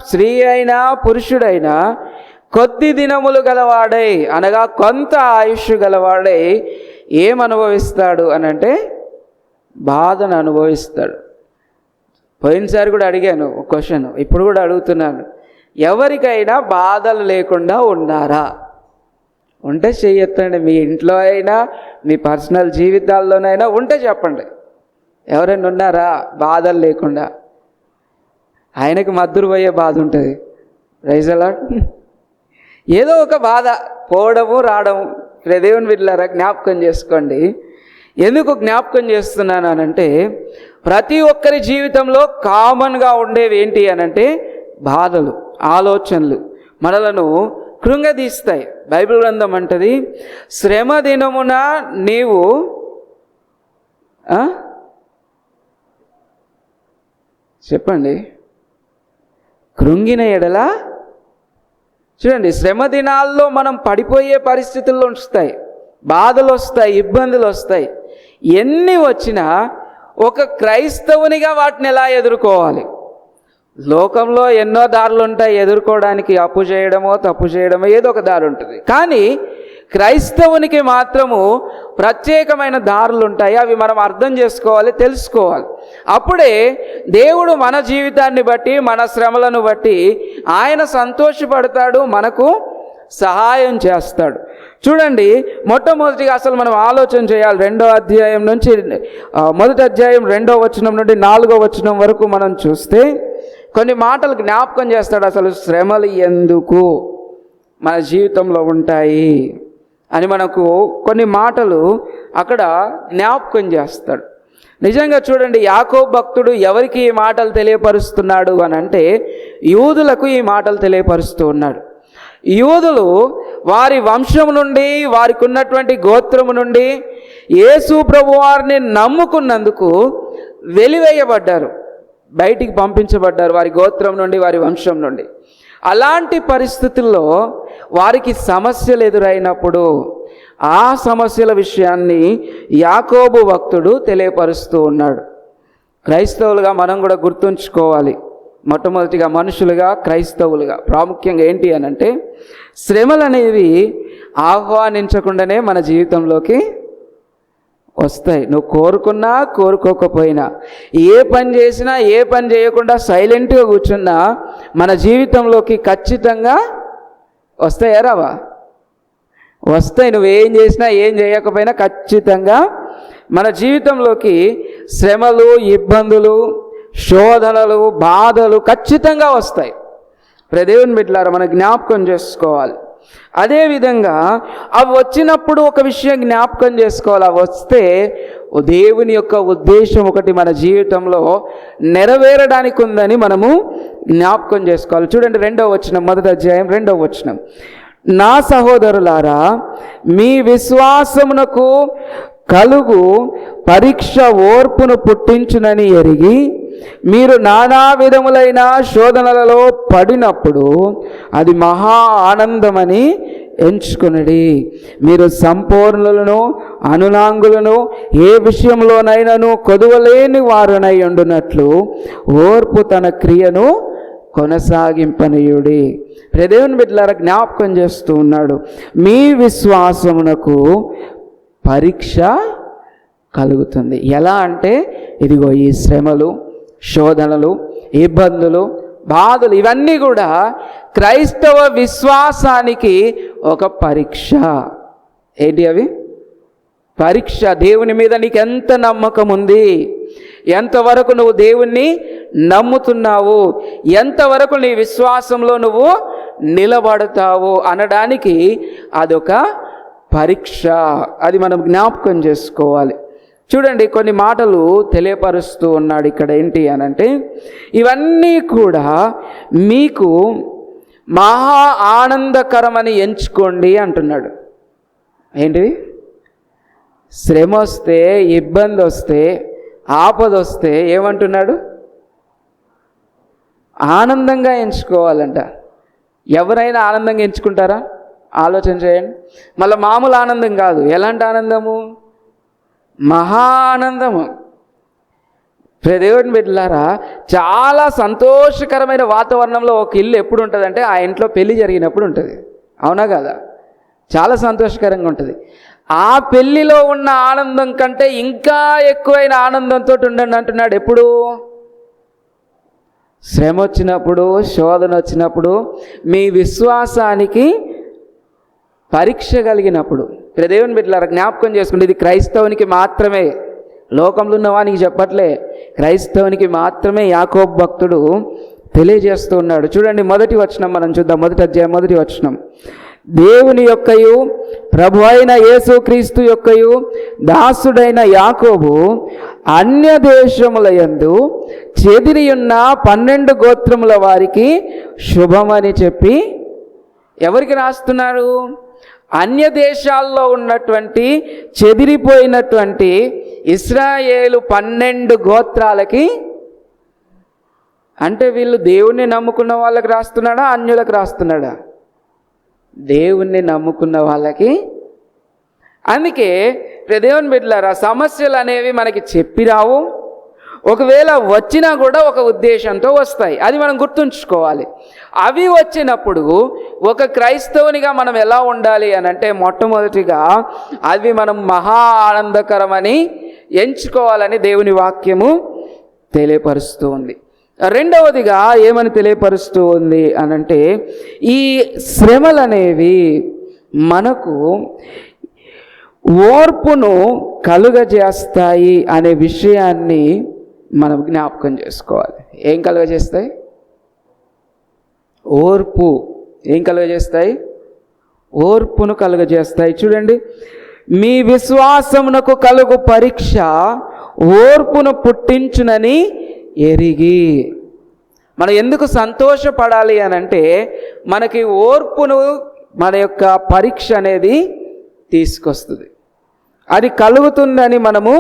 స్త్రీ అయినా పురుషుడైనా కొద్ది దినములు గలవాడై, అనగా కొంత ఆయుష్ గలవాడై ఏమనుభవిస్తాడు అనంటే బాధను అనుభవిస్తాడు. పోయినసారి కూడా అడిగాను ఒక క్వశ్చన్, ఇప్పుడు కూడా అడుగుతున్నాను. ఎవరికైనా బాధలు లేకుండా ఉన్నారా? ఉంటే చెయ్యొద్దండి. మీ ఇంట్లో అయినా మీ పర్సనల్ జీవితాల్లోనైనా ఉంటే చెప్పండి. ఎవరైనా ఉన్నారా బాధలు లేకుండా? ఆయనకి మద్దురు పోయే బాధ ఉంటుంది. రైజ్ అలాట్. ఏదో ఒక బాధ, పోవడము రావడము. దేవుని బిడ్డలారా జ్ఞాపకం చేసుకోండి. ఎందుకు జ్ఞాపకం చేస్తున్నాను అనంటే ప్రతి ఒక్కరి జీవితంలో కామన్గా ఉండేవి ఏంటి అనంటే బాధలు, ఆలోచనలు మనలను కృంగదీస్తాయి. బైబిల్ గ్రంథం అంటది, శ్రమ దినమున నీవు చెప్పండి కృంగిన ఎడల. చూడండి, శ్రమ దినాల్లో మనం పడిపోయే పరిస్థితుల్లో ఉంచుతాయి, బాధలు వస్తాయి, ఇబ్బందులు వస్తాయి. ఎన్ని వచ్చినా ఒక క్రైస్తవునిగా వాటిని ఎలా ఎదుర్కోవాలి? లోకంలో ఎన్నో దారులు ఉంటాయి ఎదుర్కోవడానికి. అప్పు చేయడమో తప్పు చేయడమో ఏదో ఒక దారి ఉంటుంది. కానీ క్రైస్తవునికి మాత్రము ప్రత్యేకమైన దారులు ఉంటాయి. అవి మనం అర్థం చేసుకోవాలి, తెలుసుకోవాలి. అప్పుడే దేవుడు మన జీవితాన్ని బట్టి, మన శ్రమలను బట్టి ఆయన సంతోషపడతాడు, మనకు సహాయం చేస్తాడు. చూడండి, మొట్టమొదటిగా అసలు మనం ఆలోచన చేయాలి. 2వ అధ్యాయం నుంచి మొదటి అధ్యాయం 2వ వచనం నుండి 4వ వచనం వరకు మనం చూస్తే కొన్ని మాటలు జ్ఞాపకం చేస్తాడు. అసలు శ్రమలు ఎందుకు మన జీవితంలో ఉంటాయి అని మనకు కొన్ని మాటలు అక్కడ జ్ఞాపకం చేస్తాడు. నిజంగా చూడండి, యాకోబు భక్తుడు ఎవరికి ఈ మాటలు తెలియపరుస్తున్నాడు అని అంటే యూదులకు ఈ మాటలు తెలియపరుస్తూ ఉన్నాడు. యూదులు వారి వంశం నుండి, వారికి ఉన్నటువంటి గోత్రము నుండి యేసు ప్రభు వారిని నమ్ముకున్నందుకు వెలివేయబడ్డారు, బయటికి పంపించబడ్డారు వారి గోత్రం నుండి, వారి వంశం నుండి. అలాంటి పరిస్థితుల్లో వారికి సమస్యలు ఎదురైనప్పుడు ఆ సమస్యల విషయాన్ని యాకోబు భక్తుడు తెలియపరుస్తూ ఉన్నాడు. క్రైస్తవులుగా మనం కూడా గుర్తుంచుకోవాలి. మొట్టమొదటిగా మనుషులుగా, క్రైస్తవులుగా ప్రాముఖ్యంగా ఏంటి అని అంటే, శ్రమలు అనేవి ఆహ్వానించకుండానే మన జీవితంలోకి వస్తాయి. నువ్వు కోరుకున్నా కోరుకోకపోయినా, ఏ పని చేసినా ఏ పని చేయకుండా సైలెంట్గా కూర్చున్నా మన జీవితంలోకి ఖచ్చితంగా వస్తాయా రావా? వస్తాయి. నువ్వేం చేసినా ఏం చేయకపోయినా ఖచ్చితంగా మన జీవితంలోకి శ్రమలు, ఇబ్బందులు, శోధనలు, బాధలు ఖచ్చితంగా వస్తాయి. దేవుని బిడ్డలారా, మనం జ్ఞాపకం చేసుకోవాలి. అదేవిధంగా అవి వచ్చినప్పుడు ఒక విషయం జ్ఞాపకం చేసుకోవాలి, అవి వస్తే దేవుని యొక్క ఉద్దేశం ఒకటి మన జీవితంలో నెరవేరడానికి ఉందని మనము జ్ఞాపకం చేసుకోవాలి. చూడండి 2వ వచనం, మొదటి అధ్యాయం 2వ వచనం. నా సహోదరులారా, మీ విశ్వాసమునకు కలుగు పరీక్ష ఓర్పును పుట్టించునని ఎరిగి మీరు నానా విధములైన శోధనలలో పడినప్పుడు అది మహా ఆనందమని ఎంచుకునడి. మీరు సంపూర్ణులను, అనునాంగులను, ఏ విషయంలోనైనాను కొదువలేని వారునై ఉండునట్లు ఓర్పు తన క్రియను కొనసాగింపనీయుడి. దేవుని బిడ్డలారా, జ్ఞాపకం చేస్తూ ఉన్నాడు, మీ విశ్వాసమునకు పరీక్ష కలుగుతుంది. ఎలా అంటే, ఇదిగో ఈ శ్రమలు, శోధనలు, ఇబ్బందులు, బాధలు ఇవన్నీ కూడా క్రైస్తవ విశ్వాసానికి ఒక పరీక్ష. ఏంటి అవి? పరీక్ష. దేవుని మీద నీకు ఎంత నమ్మకం ఉంది, ఎంతవరకు నువ్వు దేవుణ్ణి నమ్ముతున్నావు, ఎంతవరకు నీ విశ్వాసంలో నువ్వు నిలబడతావు అనడానికి అదొక పరీక్ష. అది మనం జ్ఞాపకం చేసుకోవాలి. చూడండి, కొన్ని మాటలు తెలియపరుస్తూ ఉన్నాడు ఇక్కడ. ఏంటి అనంటే, ఇవన్నీ కూడా మీకు మహా ఆనందకరమని ఎంచుకోండి అంటున్నాడు. ఏంటి? శ్రమ వస్తే, ఇబ్బంది వస్తే, ఆపద వస్తే ఏమంటున్నాడు? ఆనందంగా ఎంచుకోవాలంట. ఎవరైనా ఆనందంగా ఎంచుకుంటారా? ఆలోచన చేయండి. మళ్ళీ మామూలు ఆనందం కాదు. ఎలాంటి ఆనందము? మహా ఆనందము. దేవుని బిడ్డలారా, చాలా సంతోషకరమైన వాతావరణంలో ఒక ఇల్లు ఎప్పుడు ఉంటుందంటే ఆ ఇంట్లో పెళ్లి జరిగినప్పుడు ఉంటుంది. అవునా కదా? చాలా సంతోషకరంగా ఉంటుంది. ఆ పెళ్లిలో ఉన్న ఆనందం కంటే ఇంకా ఎక్కువైన ఆనందంతో ఉండండి అంటున్నాడు. ఎప్పుడు? శ్రమ వచ్చినప్పుడు, శోధన వచ్చినప్పుడు, మీ విశ్వాసానికి పరీక్ష కలిగినప్పుడు. దేవుని బిడ్డలారా, జ్ఞాపకం చేసుకుంటే ఇది క్రైస్తవునికి మాత్రమే, లోకంలో ఉన్నవానికి చెప్పట్లే, క్రైస్తవునికి మాత్రమే యాకోబు భక్తుడు తెలియజేస్తూ ఉన్నాడు. చూడండి, మొదటి వచనం మనం చూద్దాం. మొదటి అధ్యాయం, మొదటి వచనం. దేవుని యొక్కయు ప్రభు అయిన యేసుక్రీస్తు యొక్కయు దాసుడైన యాకోబు అన్య దేశముల యందు చెదిరియున్న 12 గోత్రముల వారికి శుభమని చెప్పి ఎవరికి రాస్తున్నారు? అన్య దేశాల్లో ఉన్నటువంటి చెదిరిపోయినటువంటి ఇశ్రాయేలు 12 గోత్రాలకి. అంటే వీళ్ళు దేవుణ్ణి నమ్ముకున్న వాళ్ళకి రాస్తున్నాడా, అన్యులకు రాస్తున్నాడా? దేవుణ్ణి నమ్ముకున్న వాళ్ళకి. అందుకే దేవుని బిడ్డలారా, సమస్యలు అనేవి మనకి చెప్పి రావు. ఒకవేళ వచ్చినా కూడా ఒక ఉద్దేశంతో వస్తాయి. అది మనం గుర్తుంచుకోవాలి. అవి వచ్చినప్పుడు ఒక క్రైస్తవునిగా మనం ఎలా ఉండాలి అని అంటే, మొట్టమొదటిగా అవి మనం మహా ఆనందకరమని ఎంచుకోవాలని దేవుని వాక్యము తెలియపరుస్తూ ఉంది. రెండవదిగా ఏమని తెలియపరుస్తూ ఉంది అనంటే, ఈ శ్రమలు అనేవి మనకు ఓర్పును కలుగజేస్తాయి అనే విషయాన్ని మనం జ్ఞాపకం చేసుకోవాలి. ఏం కలుగజేస్తాయి? ఓర్పు. ఏం కలుగజేస్తాయి? ఓర్పును కలుగజేస్తాయి. చూడండి, మీ విశ్వాసమునకు కలుగు పరీక్ష ఓర్పును పుట్టించునని ఎరిగి. మనం ఎందుకు సంతోషపడాలి అని అంటే, మనకి ఓర్పును మన యొక్క పరీక్ష అనేది తీసుకొస్తుంది. అది కలుగుతుందని మనము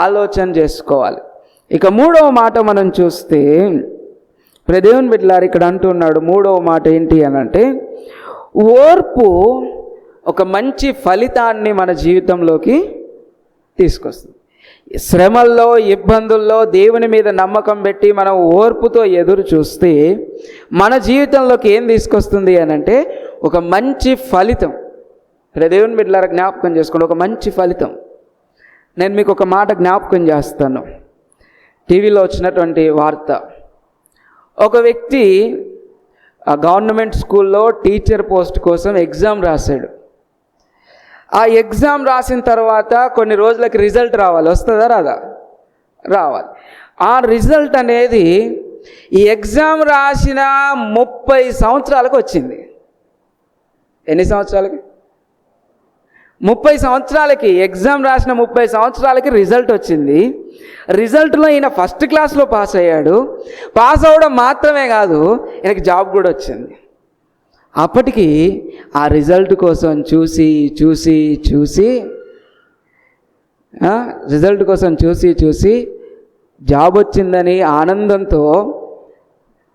ఆలోచన చేసుకోవాలి. ఇక మూడవ మాట మనం చూస్తే దేవుని బిడ్డలారు ఇక్కడ అంటున్నాడు, మూడవ మాట ఏంటి అని అంటే, ఓర్పు ఒక మంచి ఫలితాన్ని మన జీవితంలోకి తీసుకొస్తుంది. శ్రమల్లో, ఇబ్బందుల్లో దేవుని మీద నమ్మకం పెట్టి మనం ఓర్పుతో ఎదురు చూస్తే మన జీవితంలోకి ఏం తీసుకొస్తుంది అని అంటే ఒక మంచి ఫలితం. దేవుని బిడ్డలారా జ్ఞాపకం చేసుకోండి, ఒక మంచి ఫలితం. నేను మీకు ఒక మాట జ్ఞాపకం చేస్తాను. టీవీలో వచ్చినటువంటి వార్త, ఒక వ్యక్తి గవర్నమెంట్ స్కూల్లో టీచర్ పోస్ట్ కోసం ఎగ్జామ్ రాశాడు. ఆ ఎగ్జామ్ రాసిన తర్వాత కొన్ని రోజులకి రిజల్ట్ రావాలి. వస్తుందా రాదా? రావాలి. ఆ రిజల్ట్ అనేది ఈ ఎగ్జామ్ రాసిన 30 సంవత్సరాలకు వచ్చింది. ఎన్ని సంవత్సరాలకి? 30 సంవత్సరాలకి, ఎగ్జామ్ రాసిన 30 సంవత్సరాలకి రిజల్ట్ వచ్చింది. రిజల్ట్లో ఈయన ఫస్ట్ క్లాస్లో పాస్ అయ్యాడు. పాస్ అవ్వడం మాత్రమే కాదు, ఈయనకి జాబ్ కూడా వచ్చింది. అప్పటికి ఆ రిజల్ట్ కోసం చూసి రిజల్ట్ కోసం చూసి జాబ్ వచ్చిందని ఆనందంతో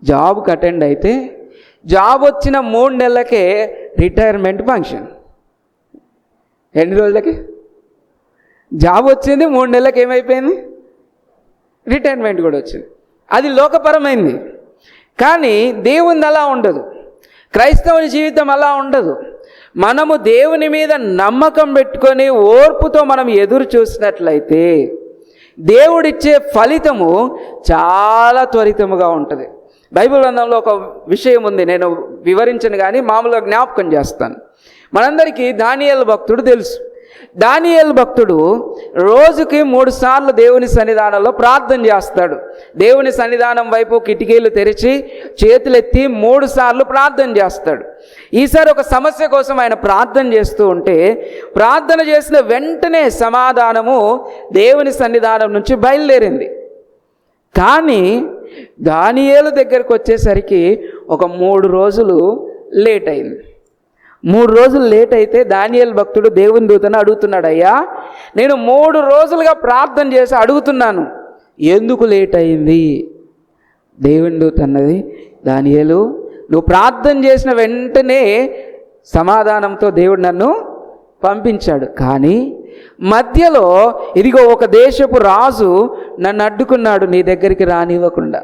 జాబ్కి అటెండ్ అయితే, జాబ్ వచ్చిన 3 నెలలకే రిటైర్మెంట్ ఫంక్షన్. ఎన్ని రోజులకి? జాబ్ వచ్చింది, 3 నెలలకి ఏమైపోయింది? రిటైర్మెంట్ కూడా వచ్చింది. అది లోకపరమైంది. కానీ దేవుని అలా ఉండదు. క్రైస్తవుని జీవితం అలా ఉండదు. మనము దేవుని మీద నమ్మకం పెట్టుకొని ఓర్పుతో మనం ఎదురు చూసినట్లయితే దేవుడిచ్చే ఫలితము చాలా త్వరితముగా ఉంటుంది. బైబిల్ గ్రంథంలో ఒక విషయం ఉంది, నేను వివరించను కానీ మామూలుగా జ్ఞాపకం చేస్తాను. మనందరికీ దానియేలు భక్తుడు తెలుసు. దానియేలు భక్తుడు రోజుకి 3 సార్లు దేవుని సన్నిధానంలో ప్రార్థన చేస్తాడు. దేవుని సన్నిధానం వైపు కిటికీలు తెరిచి చేతులెత్తి 3 సార్లు ప్రార్థన చేస్తాడు. ఈసారి ఒక సమస్య కోసం ఆయన ప్రార్థన చేస్తూ ఉంటే, ప్రార్థన చేసిన వెంటనే సమాధానము దేవుని సన్నిధానం నుంచి బయలుదేరింది. కానీ దానియేలు దగ్గరకు వచ్చేసరికి ఒక 3 రోజులు లేట్ అయింది. 3 రోజులు లేట్ అయితే దానియేలు భక్తుడు దేవుని దూతను అడుగుతున్నాడు, అయ్యా నేను 3 రోజులుగా ప్రార్థన చేసి అడుగుతున్నాను, ఎందుకు లేట్ అయింది? దేవుని దూత అన్నది, దానియేలు నువ్వు ప్రార్థన చేసిన వెంటనే సమాధానంతో దేవుడు నన్ను పంపించాడు. కానీ మధ్యలో ఇదిగో ఒక దేశపు రాజు నన్ను అడ్డుకున్నాడు, నీ దగ్గరికి రానివ్వకుండా.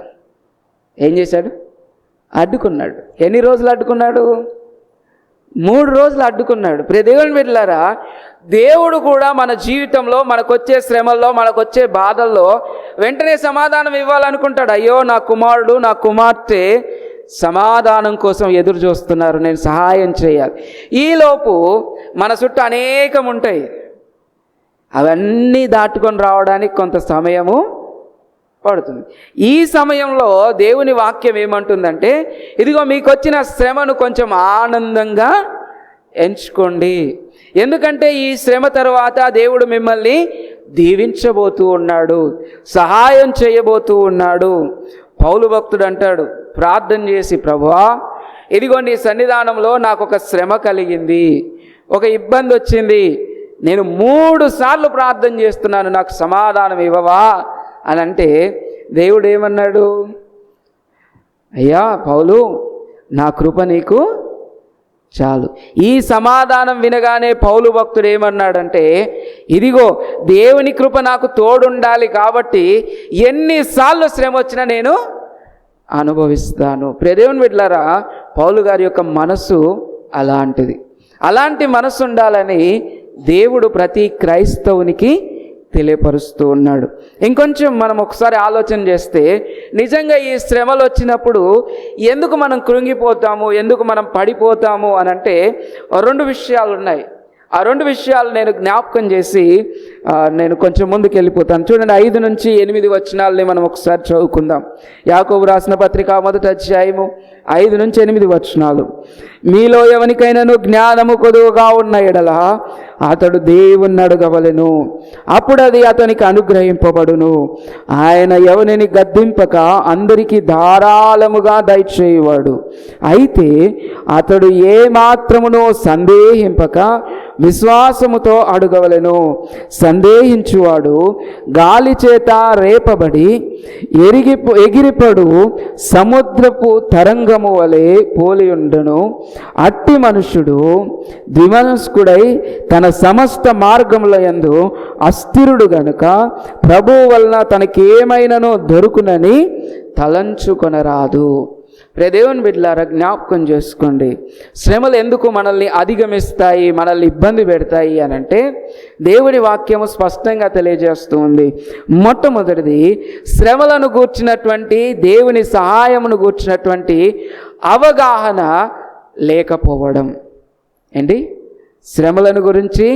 ఏం చేశాడు? అడ్డుకున్నాడు. ఎన్ని రోజులు అడ్డుకున్నాడు? 3 రోజులు అడ్డుకున్నాడు. దేవుని బిడ్డలారా, దేవుడు కూడా మన జీవితంలో మనకొచ్చే శ్రమల్లో, మనకొచ్చే బాధల్లో వెంటనే సమాధానం ఇవ్వాలనుకుంటాడు. అయ్యో నా కుమారుడు, నా కుమార్తె సమాధానం కోసం ఎదురు చూస్తున్నారు, నేను సహాయం చేయాలి. ఈలోపు మన చుట్టూ అనేకం ఉంటాయి. అవన్నీ దాటుకొని రావడానికి కొంత సమయము పడుతుంది. ఈ సమయంలో దేవుని వాక్యం ఏమంటుందంటే, ఇదిగో మీకు వచ్చిన శ్రమను కొంచెం ఆనందంగా ఎంచుకోండి. ఎందుకంటే ఈ శ్రమ తర్వాత దేవుడు మిమ్మల్ని దీవించబోతూ ఉన్నాడు, సహాయం చేయబోతూ ఉన్నాడు. పౌలు భక్తుడు అంటాడు ప్రార్థన చేసి, ప్రభువా ఇదిగో నీ సన్నిధానంలో నాకు ఒక శ్రమ కలిగింది, ఒక ఇబ్బంది వచ్చింది, నేను 3 సార్లు ప్రార్థన చేస్తున్నాను, నాకు సమాధానం ఇవ్వవా అని అంటే దేవుడు ఏమన్నాడు? అయ్యా పౌలు, నా కృప నీకు చాలు. ఈ సమాధానం వినగానే పౌలు భక్తుడు ఏమన్నాడంటే, ఇదిగో దేవుని కృప నాకు తోడుండాలి కాబట్టి ఎన్నిసార్లు శ్రమ వచ్చినా నేను అనుభవిస్తాను. దేవుని బిడ్డలారా, పౌలు గారి యొక్క మనస్సు అలాంటిది. అలాంటి మనస్సు ఉండాలని దేవుడు ప్రతి క్రైస్తవునికి తెలియపరుస్తూ ఉన్నాడు. ఇంకొంచెం మనం ఒకసారి ఆలోచన చేస్తే, నిజంగా ఈ శ్రమలు వచ్చినప్పుడు ఎందుకు మనం కృంగిపోతాము, ఎందుకు మనం పడిపోతాము అని అంటే 2 విషయాలు ఉన్నాయి. ఆ 2 విషయాలు నేను జ్ఞాపకం చేసి నేను కొంచెం ముందుకు వెళ్ళిపోతాను. చూడండి, 5 నుంచి 8 వచనాలని మనం ఒకసారి చదువుకుందాం. యాకోబు రాసిన పత్రిక 1వ అధ్యాయము 5 నుంచి 8 వచనాలు. మీలో ఎవరికైనాను జ్ఞానము కొదువుగా ఉన్న ఎడల అతడు దేవుణ్ణి అడగవలెను, అప్పుడు అది అతనికి అనుగ్రహింపబడును. ఆయన ఎవరిని గద్దింపక అందరికీ ధారాళముగా దయచేయువాడు. అయితే అతడు ఏ మాత్రమునో సందేహింపక విశ్వాసముతో అడగవలెను. సందేహించువాడు గాలి చేత రేపబడి ఎగిరిపడు సముద్రపు తరంగము వలె పోలియుండును. అట్టి మనుషుడు ద్విమనస్కుడై తన సమస్త మార్గముల యందు అస్థిరుడు గనుక ప్రభువు వలన తనకేమైనను దొరుకునని తలంచుకొనరాదు. దేవుని బిడ్డలారా, జ్ఞాపకం చేసుకోండి, శ్రమలు ఎందుకు మనల్ని అధిగమిస్తాయి, మనల్ని ఇబ్బంది పెడతాయి అని అంటే దేవుని వాక్యము స్పష్టంగా తెలియజేస్తూ ఉంది. మొట్టమొదటిది, శ్రమలను గూర్చినటువంటి దేవుని సహాయమును గూర్చినటువంటి అవగాహన లేకపోవడం. ఏంటి? శ్రమలను గురించి,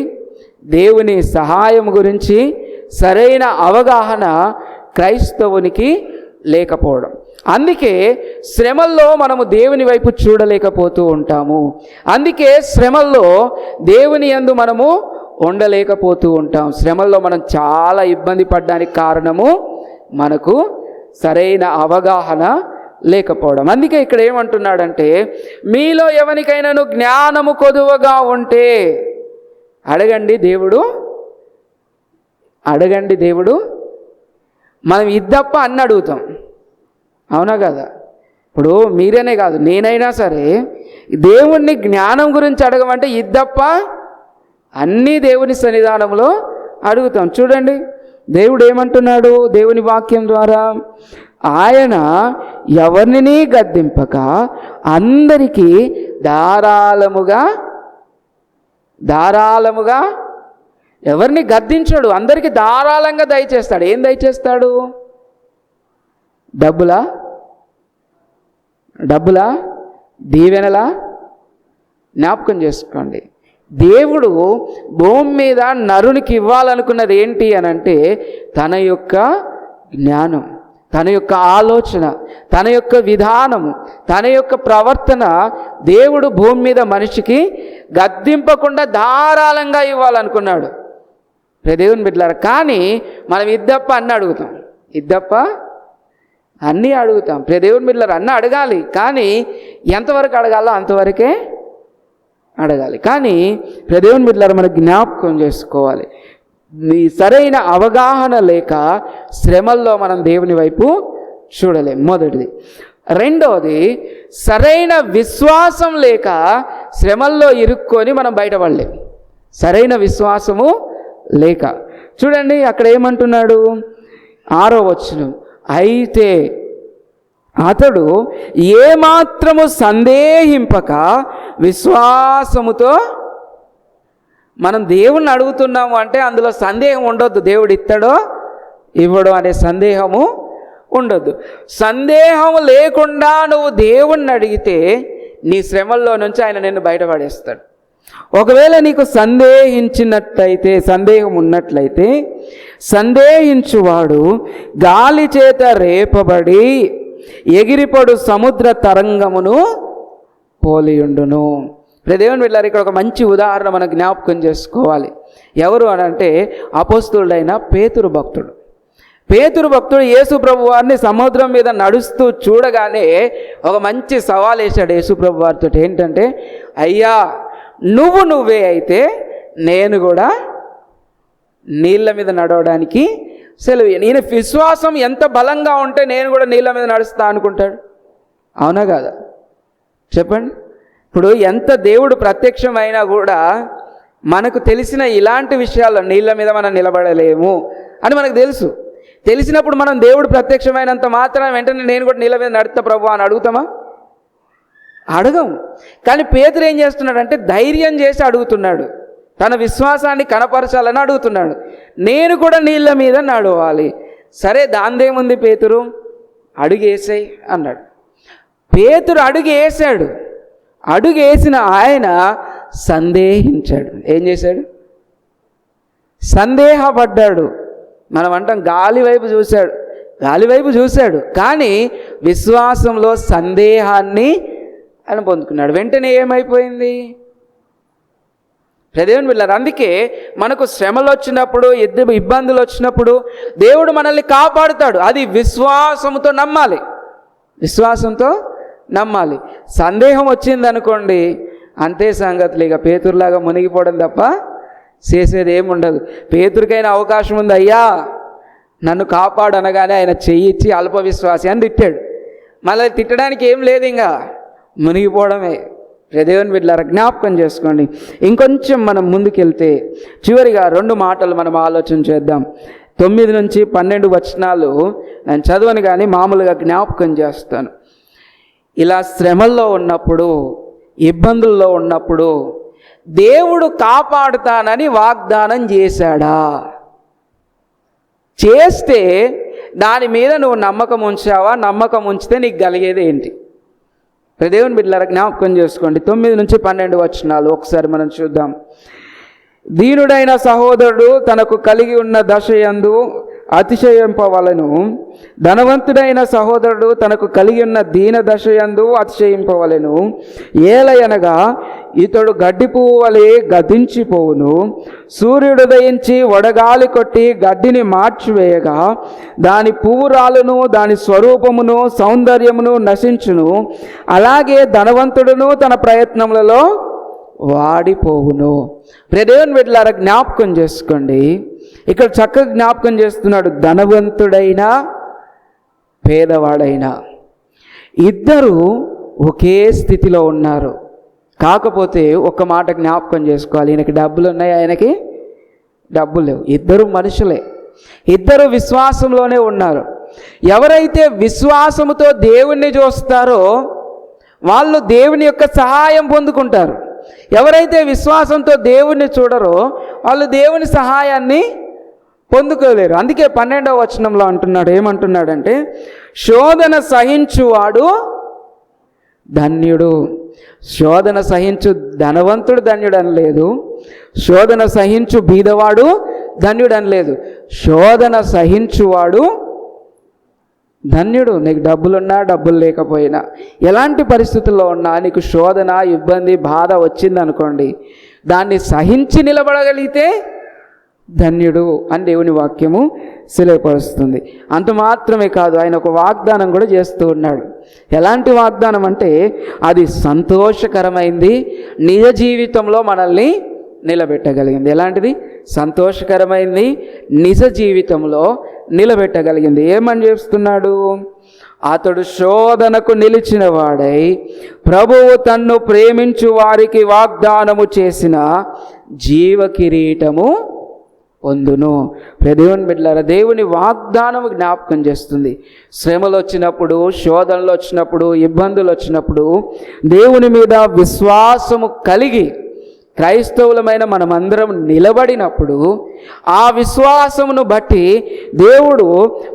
దేవుని సహాయం గురించి సరైన అవగాహన క్రైస్తవునికి లేకపోవడం. అందుకే శ్రమల్లో మనము దేవుని వైపు చూడలేకపోతూ ఉంటాము. అందుకే శ్రమల్లో దేవుని యందు మనము ఉండలేకపోతూ ఉంటాం. శ్రమల్లో మనం చాలా ఇబ్బంది పడడానికి కారణము మనకు సరైన అవగాహన లేకపోవడం. అందుకే ఇక్కడ ఏమంటున్నాడంటే, మీలో ఎవరికైనాను జ్ఞానము కొదువగా ఉంటే అడగండి దేవుడు మనం ఇద్దప్ప అన్ని అడుగుతాం. అవునా కదా? ఇప్పుడు మీరేనే కాదు, నేనైనా సరే దేవుణ్ణి జ్ఞానం గురించి అడగమంటే ఇద్దప్ప అన్నీ దేవుని సన్నిధానంలో అడుగుతాం. చూడండి దేవుడు ఏమంటున్నాడు దేవుని వాక్యం ద్వారా, ఆయన ఎవరిని గద్దింపక అందరికీ ధారాళముగా ఎవరిని గద్దించాడు, అందరికీ ధారాళంగా దయచేస్తాడు. ఏం దయచేస్తాడు? డబ్బులా దీవెనలా? జ్ఞాపకం చేసుకోండి, దేవుడు భూమి మీద నరునికి ఇవ్వాలనుకున్నది ఏంటి అని అంటే తన యొక్క జ్ఞానం, తన యొక్క ఆలోచన, తన యొక్క విధానము, తన యొక్క ప్రవర్తన దేవుడు భూమి మీద మనిషికి గద్దింపకుండా ధారాళంగా ఇవ్వాలనుకున్నాడు. దేవుని బిడ్డలారా, కానీ మనం ఇద్దప్ప అన్నీ అడుగుతాం. ఇద్దప్ప అన్నీ అడుగుతాం. దేవుని బిడ్డలారా, అన్నీ అడగాలి, కానీ ఎంతవరకు అడగాలో అంతవరకే అడగాలి. కానీ దేవుని బిడ్డలారా, మనం జ్ఞాపకం చేసుకోవాలి, సరైన అవగాహన లేక శ్రమల్లో మనం దేవుని వైపు చూడలేం. మొదటిది. రెండవది, సరైన విశ్వాసం లేక శ్రమల్లో ఇరుక్కొని మనం బయటపడలేం. సరైన విశ్వాసము లేక. చూడండి అక్కడ ఏమంటున్నాడు, 6వ వచనం, అయితే అతడు ఏమాత్రము సందేహింపక విశ్వాసముతో. మనం దేవుణ్ణి అడుగుతున్నాము అంటే అందులో సందేహం ఉండొద్దు, దేవుడు ఇస్తాడో ఇవ్వడో అనే సందేహము ఉండొద్దు. సందేహం లేకుండా నువ్వు దేవుణ్ణి అడిగితే నీ శ్రమల్లో నుంచి ఆయన నిన్ను బయటపడేస్తాడు. ఒకవేళ నీకు సందేహం ఉన్నట్లయితే సందేహించువాడు గాలి చేత రేపబడి ఎగిరిపడు సముద్ర తరంగమును పోలియుండును. దేవుని బిడ్డలారా, ఇక్కడ ఒక మంచి ఉదాహరణ మనం జ్ఞాపకం చేసుకోవాలి. ఎవరు అని అంటే అపోస్తలుడైన పేతురు భక్తుడు యేసు ప్రభు వారిని సముద్రం మీద నడుస్తూ చూడగానే ఒక మంచి సవాల్ వేశాడు యేసు ప్రభు వారితో. ఏంటంటే, అయ్యా నువ్వే అయితే నేను కూడా నీళ్ళ మీద నడవడానికి సెలవు. ఈయన విశ్వాసం ఎంత బలంగా ఉంటే నేను కూడా నీళ్ళ మీద నడుస్తా అనుకుంటాడు. అవునా కాదా? చెప్పండి. ఇప్పుడు ఎంత దేవుడు ప్రత్యక్షమైనా కూడా మనకు తెలిసిన ఇలాంటి విషయాల్లో నీళ్ళ మీద మనం నిలబడలేము అని మనకు తెలిసినప్పుడు మనం దేవుడు ప్రత్యక్షమైనంత మాత్రం వెంటనే నేను కూడా నీళ్ళ మీద నడుస్తా ప్రభు అని అడుగుతామా? అడగము. కానీ పేతురు ఏం చేస్తున్నాడంటే ధైర్యం చేసి అడుగుతున్నాడు, తన విశ్వాసాన్ని కనపరచాలని అడుగుతున్నాడు. నేను కూడా నీళ్ళ మీద నడవాలి. సరే, దాందేముంది, పేతురు అడుగేసాయి అన్నాడు. పేతురు అడుగేసాడు. అడుగేసిన ఆయన సందేహించాడు. ఏం చేశాడు? సందేహపడ్డాడు. మనం అంటాం గాలి వైపు చూశాడు కానీ విశ్వాసంలో సందేహాన్ని ఆయన పొందుకున్నాడు. వెంటనే ఏమైపోయింది? దేవుని బిడ్డలారా, అందుకే మనకు శ్రమలు వచ్చినప్పుడు, ఇబ్బందులు వచ్చినప్పుడు దేవుడు మనల్ని కాపాడుతాడు. అది విశ్వాసంతో నమ్మాలి, విశ్వాసంతో నమ్మాలి. సందేహం వచ్చిందనుకోండి, అంతే సంగతులు. ఇక పేతురులాగా మునిగిపోవడం తప్ప చేసేది ఏముండదు. పేతురికైనా అవకాశం ఉంది, అయ్యా నన్ను కాపాడు అనగానే ఆయన చెయ్యి ఇచ్చి అల్ప విశ్వాసి అని తిట్టాడు. మళ్ళీ తిట్టడానికి ఏం లేదు, ఇంకా మునిగిపోవడమే. దేవుని బిడ్డలారా, జ్ఞాపకం చేసుకోండి. ఇంకొంచెం మనం ముందుకెళ్తే చివరిగా 2 మాటలు మనం ఆలోచన చేద్దాం. 9 నుంచి 12 వచనాలు నేను చదవను, కానీ మామూలుగా జ్ఞాపకం చేస్తాను. ఇలా శ్రమల్లో ఉన్నప్పుడు, ఇబ్బందుల్లో ఉన్నప్పుడు దేవుడు కాపాడుతానని వాగ్దానం చేశాడా? చేస్తే దాని మీద నువ్వు నమ్మకం ఉంచావా? నమ్మకం ఉంచితే నీకు కలిగేది ఏంటి? దేవుని బిడ్డలారా, జ్ఞాపకం చేసుకోండి. 9 నుంచి 12 వచనాలు ఒకసారి మనం చూద్దాం. దీనుడైన సహోదరుడు తనకు కలిగి ఉన్న దశయందు అతిశయింపవలెను, ధనవంతుడైన సహోదరుడు తనకు కలిగి ఉన్న దీన దశయందు అతిశయింపవలెను. ఏలయనగా ఇతడు గడ్డి పువ్వు వలె గతించిపోవును. సూర్యుడు ఉదయించి వడగాలి కొట్టి గడ్డిని మార్చివేయగా దాని పువ్వు రాలును, దాని స్వరూపమును సౌందర్యమును నశించును. అలాగే ధనవంతుడును తన ప్రయత్నములలో వాడిపోవును. దేవుని బిడ్డలారా, జ్ఞాపకం చేసుకోండి. ఇక్కడ చక్కగా జ్ఞాపకం చేస్తున్నాడు. ధనవంతుడైనా పేదవాడైనా ఇద్దరు ఒకే స్థితిలో ఉన్నారు. కాకపోతే ఒక మాట జ్ఞాపకం చేసుకోవాలి, ఈయనకి డబ్బులు ఉన్నాయి, ఆయనకి డబ్బులు లేవు. ఇద్దరు మనుషులే, ఇద్దరు విశ్వాసంలోనే ఉన్నారు. ఎవరైతే విశ్వాసముతో దేవుణ్ణి చూస్తారో వాళ్ళు దేవుని యొక్క సహాయం పొందుకుంటారు. ఎవరైతే విశ్వాసంతో దేవుణ్ణి చూడరో వాళ్ళు దేవుని సహాయాన్ని పొందుకోలేరు. అందుకే 12వ వచనంలో అంటున్నాడు, ఏమంటున్నాడంటే శోధన సహించువాడు ధన్యుడు. శోధన సహించు ధనవంతుడు ధన్యుడు అని లేదు, శోధన సహించు బీదవాడు ధన్యుడు అని లేదు. శోధన సహించువాడు ధన్యుడు. నీకు డబ్బులున్నా డబ్బులు లేకపోయినా, ఎలాంటి పరిస్థితుల్లో ఉన్నా నీకు శోధన, ఇబ్బంది, బాధ వచ్చిందనుకోండి, దాన్ని సహించి నిలబడగలిగితే ధన్యుడు అని దేవుని వాక్యము తెలియపరుస్తుంది. అంత మాత్రమే కాదు, ఆయన ఒక వాగ్దానం కూడా చేస్తూ ఉన్నాడు. ఎలాంటి వాగ్దానం అంటే అది సంతోషకరమైంది, నిజ జీవితంలో మనల్ని నిలబెట్టగలిగింది. ఎలాంటిది? సంతోషకరమైంది, నిజ జీవితంలో నిలబెట్టగలిగింది. ఏమని చేస్తున్నాడు? అతడు శోధనకు నిలిచిన వాడై ప్రభువు తన్ను ప్రేమించు వారికి వాగ్దానము చేసిన జీవ కిరీటము పొందును. దేవుని బిడ్డలారా, దేవుని వాగ్దానము జ్ఞాపకం చేస్తుంది. శ్రమలు వచ్చినప్పుడు, శోధనలు వచ్చినప్పుడు, ఇబ్బందులు వచ్చినప్పుడు దేవుని మీద విశ్వాసము కలిగి క్రైస్తవులమైన మనమందరం నిలబడినప్పుడు ఆ విశ్వాసమును బట్టి దేవుడు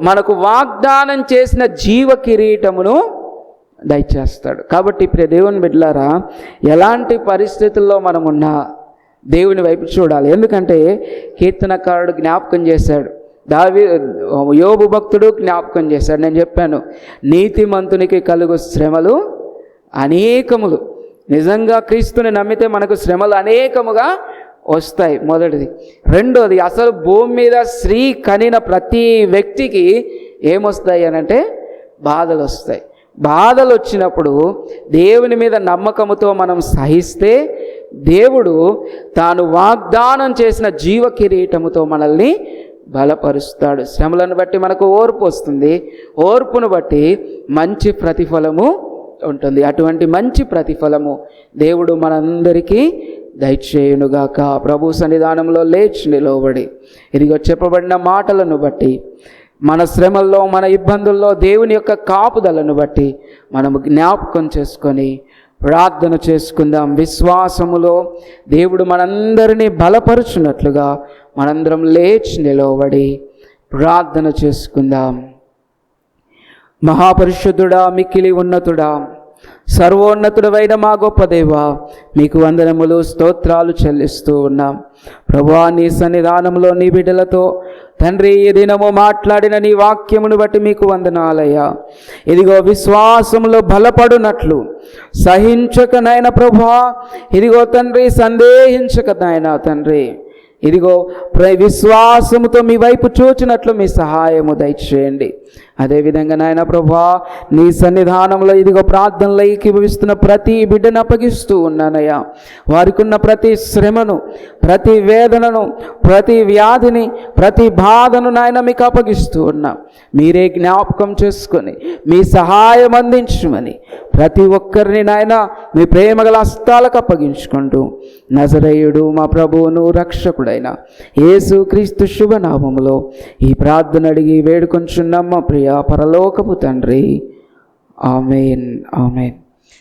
మనకు వాగ్దానం చేసిన జీవ కిరీటమును దయచేస్తాడు. కాబట్టి ప్రియ దేవుని బిడ్డలారా, ఎలాంటి పరిస్థితుల్లో మనమున్నా దేవుని వైపు చూడాలి. ఎందుకంటే కీర్తనకారుడు జ్ఞాపకం చేశాడు, యోబు భక్తుడు జ్ఞాపకం చేశాడు. నేను చెప్పాను, నీతిమంతునికి కలుగు శ్రమలు అనేకములు. నిజంగా క్రీస్తుని నమ్మితే మనకు శ్రమలు అనేకముగా వస్తాయి, మొదటిది. రెండోది, అసలు భూమి మీద స్త్రీ కనిన ప్రతి వ్యక్తికి ఏమొస్తాయి అనంటే బాధలు వస్తాయి. బాధలు వచ్చినప్పుడు దేవుని మీద నమ్మకముతో మనం సహిస్తే దేవుడు తాను వాగ్దానం చేసిన జీవ కిరీటముతో మనల్ని బలపరుస్తాడు. శ్రమలను బట్టి మనకు ఓర్పు వస్తుంది, ఓర్పును బట్టి మంచి ప్రతిఫలము ఉంటుంది. అటువంటి మంచి ప్రతిఫలము దేవుడు మనందరికీ దయచేయునుగాక. ప్రభు సన్నిధానంలో లేచి నిలవబడి ఇదిగో చెప్పబడిన మాటలను బట్టి, మన శ్రమల్లో, మన ఇబ్బందుల్లో దేవుని యొక్క కాపుదలను బట్టి మనము జ్ఞాపకం చేసుకొని ప్రార్థన చేసుకుందాం. విశ్వాసములో దేవుడు మనందరినీ బలపరుచున్నట్లుగా మనందరం లేచి నిలవబడి ప్రార్థన చేసుకుందాం. మహాపరిశుద్ధుడా, మిక్కిలి ఉన్నతుడా, సర్వోన్నతుడవైన మా గొప్ప దేవా, మీకు వందనములు, స్తోత్రాలు చెల్లిస్తూ ఉన్నాం. ప్రభువా, నీ సన్నిధానంలో నీ బిడ్డలతో తండ్రి ఈ దినము మాట్లాడిన నీ వాక్యమును బట్టి మీకు వందనాలయ్యా. ఇదిగో విశ్వాసములో బలపడునట్లు సహించక నాయన ప్రభువా, ఇదిగో తండ్రి సందేహించక నాయన తండ్రి, ఇదిగో విశ్వాసముతో మీ వైపు చూచినట్లు మీ సహాయము దయచేయండి. అదేవిధంగా నాయన ప్రభువా, నీ సన్నిధానంలో ఇదిగో ప్రార్థనలో ఏకీభవిస్తున్న ప్రతి బిడ్డను అప్పగిస్తూ ఉన్నానయ్యా. వారికి ఉన్న ప్రతి శ్రమను, ప్రతి వేదనను, ప్రతి వ్యాధిని, ప్రతి బాధను నాయన మీకు అప్పగిస్తూ ఉన్నా. మీరే జ్ఞాపకం చేసుకొని మీ సహాయం అందించమని ప్రతి ఒక్కరిని నాయన మీ ప్రేమగల హస్తాలకు అప్పగించుకుంటూ నజరేయుడు మా ప్రభువును రక్షకుడైన యేసుక్రీస్తు శుభనామములో ఈ ప్రార్థన అడిగి వేడుకొంచున్నాం మా ప్రియ పరలోకపు తండ్రి. ఆమేన్, ఆమేన్.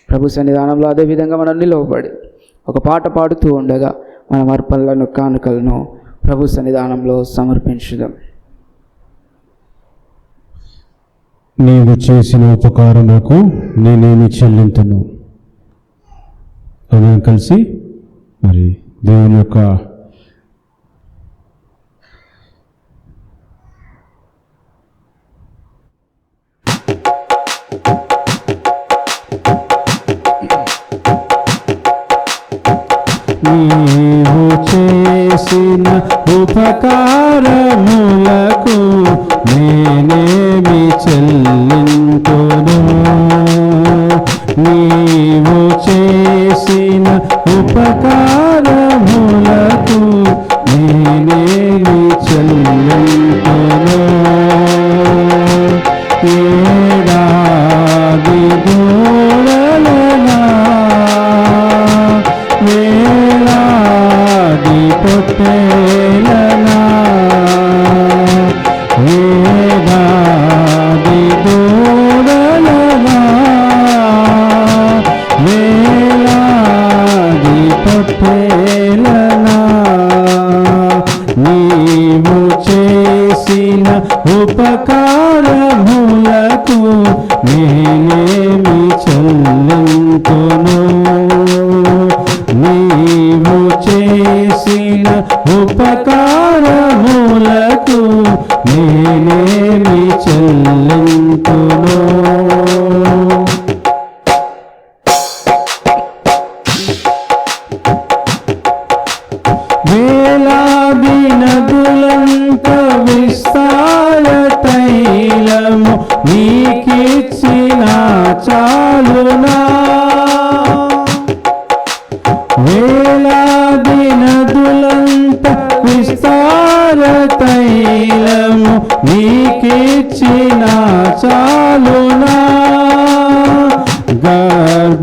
ప్రభు సన్నిధానంలో అదేవిధంగా మనం నిలవబడి ఒక పాట పాడుతూ ఉండగా మనం అర్పణలను, కానుకలను ప్రభు సన్నిధానంలో సమర్పించుదాం. నీవు చేసిన ఉపకారములకు నేనేమి చెల్లింతును. అందరం కలిసి మరి దేవుని యొక్క నీవు చేసిన ఉపకారములకు నేనేమి చెల్లింతును. నీవు చేసిన ఉపకారములకు నేనేమి చెల్లింతును. ఏడాది దూడలనా, వేలాది పొట్టేలనా, వేలాది దూడలనా, వేలాది పొట్టేలనా, నీవు చేసిన ఉపకారములకు నేనేమి చెల్లింతును. నీవు చేసిన ఉపకారములకు నేనేమి చెల్లింతును. వేలాది నదులంత విస్తార తైలము నీకిచ్చిన చాలునా. వేలాది నదులంత విస్తార తైలము నీకిచ్చిన చాలునా.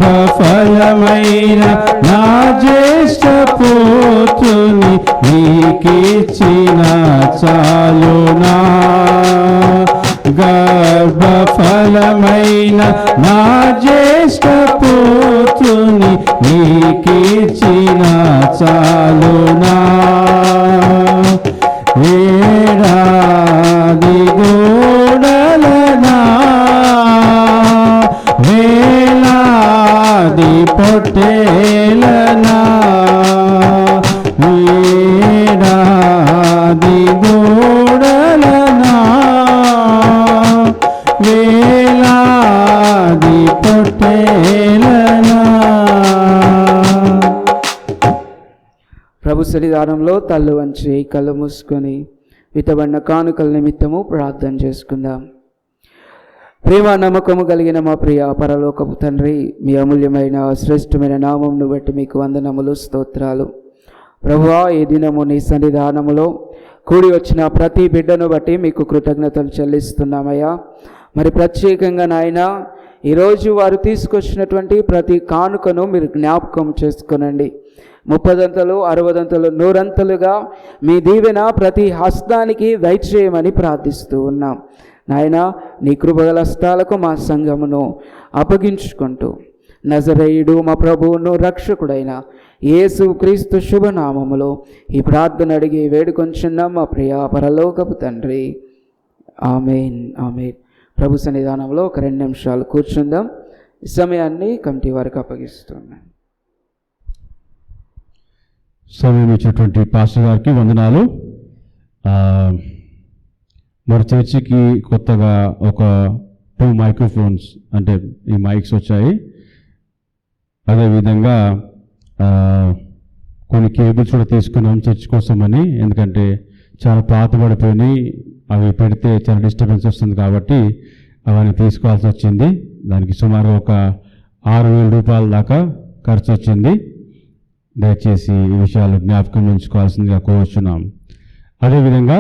గర్భఫలమైన నా జ్యేష్ఠ పుత్రుని నీకిచ్చిన చాలునా. గర్భఫలమైన నా జ్యేష్ఠ పుత్రుని నీకిచ్చిన చాలునా. ఏడాది గోడలనా, వేలాది పొట్టేలనా, ఏడాది గోడలనా, వేలాది పొట్టేలనా. ప్రభు సన్నిధానంలో తల్లు వంచి కళ్ళు మూసుకొని వితబడిన కానుకల నిమిత్తము ప్రార్థన చేసుకుందాం. ప్రేమ నమ్మకము కలిగిన మా ప్రియ పరలోకపు తండ్రి, మీ అమూల్యమైన శ్రేష్టమైన నామమును బట్టి మీకు వందనములు, స్తోత్రాలు. ప్రభువా, ఈ దినము నీ సన్నిధానములో కూడి వచ్చిన ప్రతి బిడ్డను బట్టి మీకు కృతజ్ఞతలు చెల్లిస్తున్నామయ్యా. మరి ప్రత్యేకంగా నాయన ఈరోజు వారు తీసుకొచ్చినటువంటి ప్రతి కానుకను మీరు జ్ఞాపకం చేసుకొనండి. 30 60 100 మీ దీవెన ప్రతి హస్తానికి దయచేయమని ప్రార్థిస్తూ ఉన్నాం. నాయన నీ కృపగల హస్తాలకు మా సంఘమును అప్పగించుకుంటూ నజరేయుడు మా ప్రభువును రక్షకుడైన యేసుక్రీస్తు శుభనామములో ఈ ప్రార్థన అడిగి వేడుకొంచున్నాం మా ప్రియ పరలోకపు తండ్రి. ఆమేన్, ఆమేన్. ప్రభు సన్నిధానంలో ఒక 2 నిమిషాలు కూర్చుందాం. ఈ సమయాన్ని కమిటీ వారికి అప్పగిస్తున్నాను. సమయం ఇచ్చినటువంటి పాస్టర్ గారికి వందనాలు. మన చర్చికి కొత్తగా ఒక 2 మైక్రోఫోన్స్, అంటే ఈ మైక్స్ వచ్చాయి. అదేవిధంగా కొన్ని కేబుల్స్ కూడా తీసుకున్నాం చర్చ్ కోసమని, ఎందుకంటే చాలా పాతబడిపోయినాయి, అవి పెడితే చాలా డిస్టర్బెన్స్ వస్తుంది కాబట్టి అవన్నీ తీసుకోవాల్సి వచ్చింది. దానికి సుమారు ఒక 6,000 రూపాయల దాకా ఖర్చు వచ్చింది. దయచేసి ఈ విషయాలు జ్ఞాపకం ఉంచుకోవాల్సిందిగా కోరుచున్నాం. అదేవిధంగా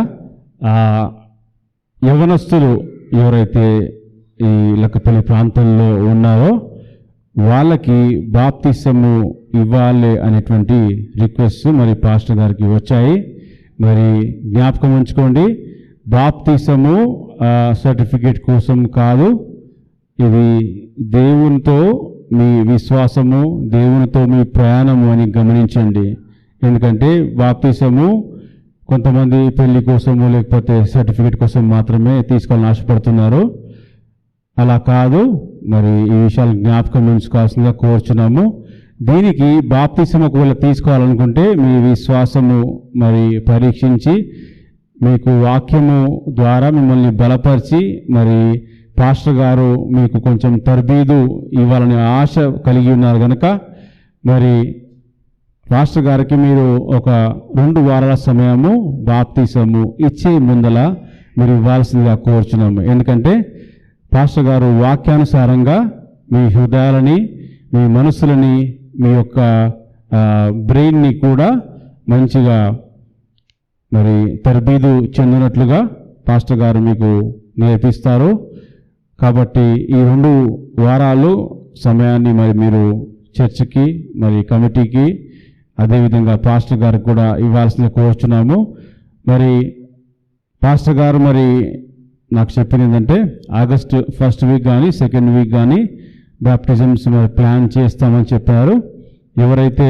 యవనస్తులు ఎవరైతే ఈ లక్కపల్లి ప్రాంతంలో ఉన్నారో వాళ్ళకి బాప్తిసము ఇవ్వాలి అనేటువంటి రిక్వెస్ట్ మరి పాస్టర్ గారికి వచ్చాయి. మరి జ్ఞాపకం ఉంచుకోండి, బాప్తిసము సర్టిఫికేట్ కోసం కాదు, ఇది దేవునితో మీ విశ్వాసము, దేవునితో మీ ప్రయాణము అని గమనించండి. ఎందుకంటే బాప్తిసము కొంతమంది పెళ్లి కోసము లేకపోతే సర్టిఫికేట్ కోసం మాత్రమే తీసుకోవాలని ఆశపడుతున్నారు. అలా కాదు. మరి ఈ విషయాలు జ్ఞాపకం ఉంచుకోవాల్సిందిగా కోరుచున్నాము. దీనికి బాప్తిసం ఒకవేళ తీసుకోవాలనుకుంటే మీ విశ్వాసము మరి పరీక్షించి మీకు వాక్యము ద్వారా మిమ్మల్ని బలపరిచి మరి పాస్టర్ గారు మీకు కొంచెం తర్బీదు ఇవ్వాలనే ఆశ కలిగి ఉన్నారు కనుక మరి పాస్టర్ గారికి మీరు ఒక 2 వారాల సమయము బాప్తిసము ఇచ్చే ముందల మీరు ఇవ్వాల్సిందిగా కోరుచున్నాము. ఎందుకంటే పాస్టర్ గారు వాక్యానుసారంగా మీ హృదయాలని, మీ మనసులని, మీ యొక్క బ్రెయిన్ని కూడా మంచిగా మరి తర్బీదు చెందినట్లుగా పాస్టర్ గారు మీకు నేర్పిస్తారు. కాబట్టి ఈ 2 వారాలు సమయాన్ని మరి మీరు చర్చికి మరి కమిటీకి అదేవిధంగా పాస్టర్ గారికి కూడా ఇవ్వాల్సిందిగా కోరుచున్నాము. మరి పాస్టర్ గారు మరి నాకు చెప్పింది ఏంటంటే ఆగస్టు 1st వీక్ కానీ 2nd వీక్ కానీ బాప్టిజమ్స్ మరి ప్లాన్ చేస్తామని చెప్పారు. ఎవరైతే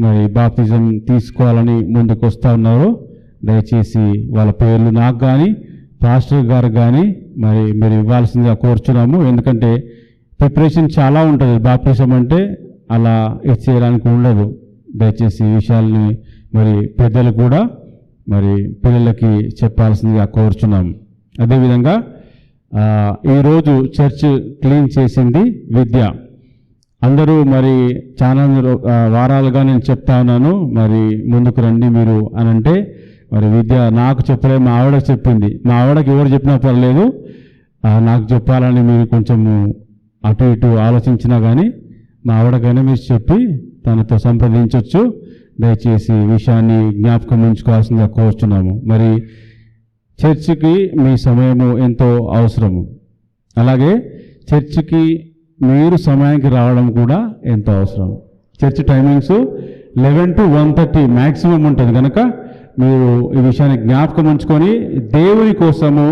మరి బాప్టిజం తీసుకోవాలని ముందుకు వస్తూ ఉన్నారో దయచేసి వాళ్ళ పేర్లు నాకు కానీ పాస్టర్ గారు కానీ మరి మీరు ఇవ్వాల్సిందిగా కోరుచున్నాము. ఎందుకంటే ప్రిపరేషన్ చాలా ఉంటుంది. బాప్టిజం అంటే అలా ఇచ్చేయడానికి ఉండదు. దయచేసి ఈ విషయాల్ని మరి పెద్దలు కూడా మరి పిల్లలకి చెప్పాల్సిందిగా కోరుచున్నాము. అదేవిధంగా ఈరోజు చర్చ్ క్లీన్ చేసింది విద్య. అందరూ మరి చాలా వారాలుగా నేను చెప్తా ఉన్నాను, మరి ముందుకు రండి మీరు అని అంటే మరి విద్య నాకు చెప్పలేదు, మా ఆవిడకి చెప్పింది. మా ఆవిడకి ఎవరు చెప్పినా పర్లేదు, నాకు చెప్పాలని మీరు కొంచెము అటు ఇటు ఆలోచించినా కానీ మా ఆవిడకైనా మీరు చెప్పి తనతో సంప్రదించవచ్చు. దయచేసి ఈ విషయాన్ని జ్ఞాపకం ఉంచుకోవాల్సిందిగా కోరుచున్నాము. మరి చర్చికి మీ సమయము ఎంతో అవసరము, అలాగే చర్చికి మీరు సమయానికి రావడం కూడా ఎంతో అవసరం. చర్చ్ టైమింగ్స్ 11 to 1:30 మ్యాక్సిమం ఉంటుంది కనుక మీరు ఈ విషయాన్ని జ్ఞాపకం ఉంచుకొని దేవుని కోసము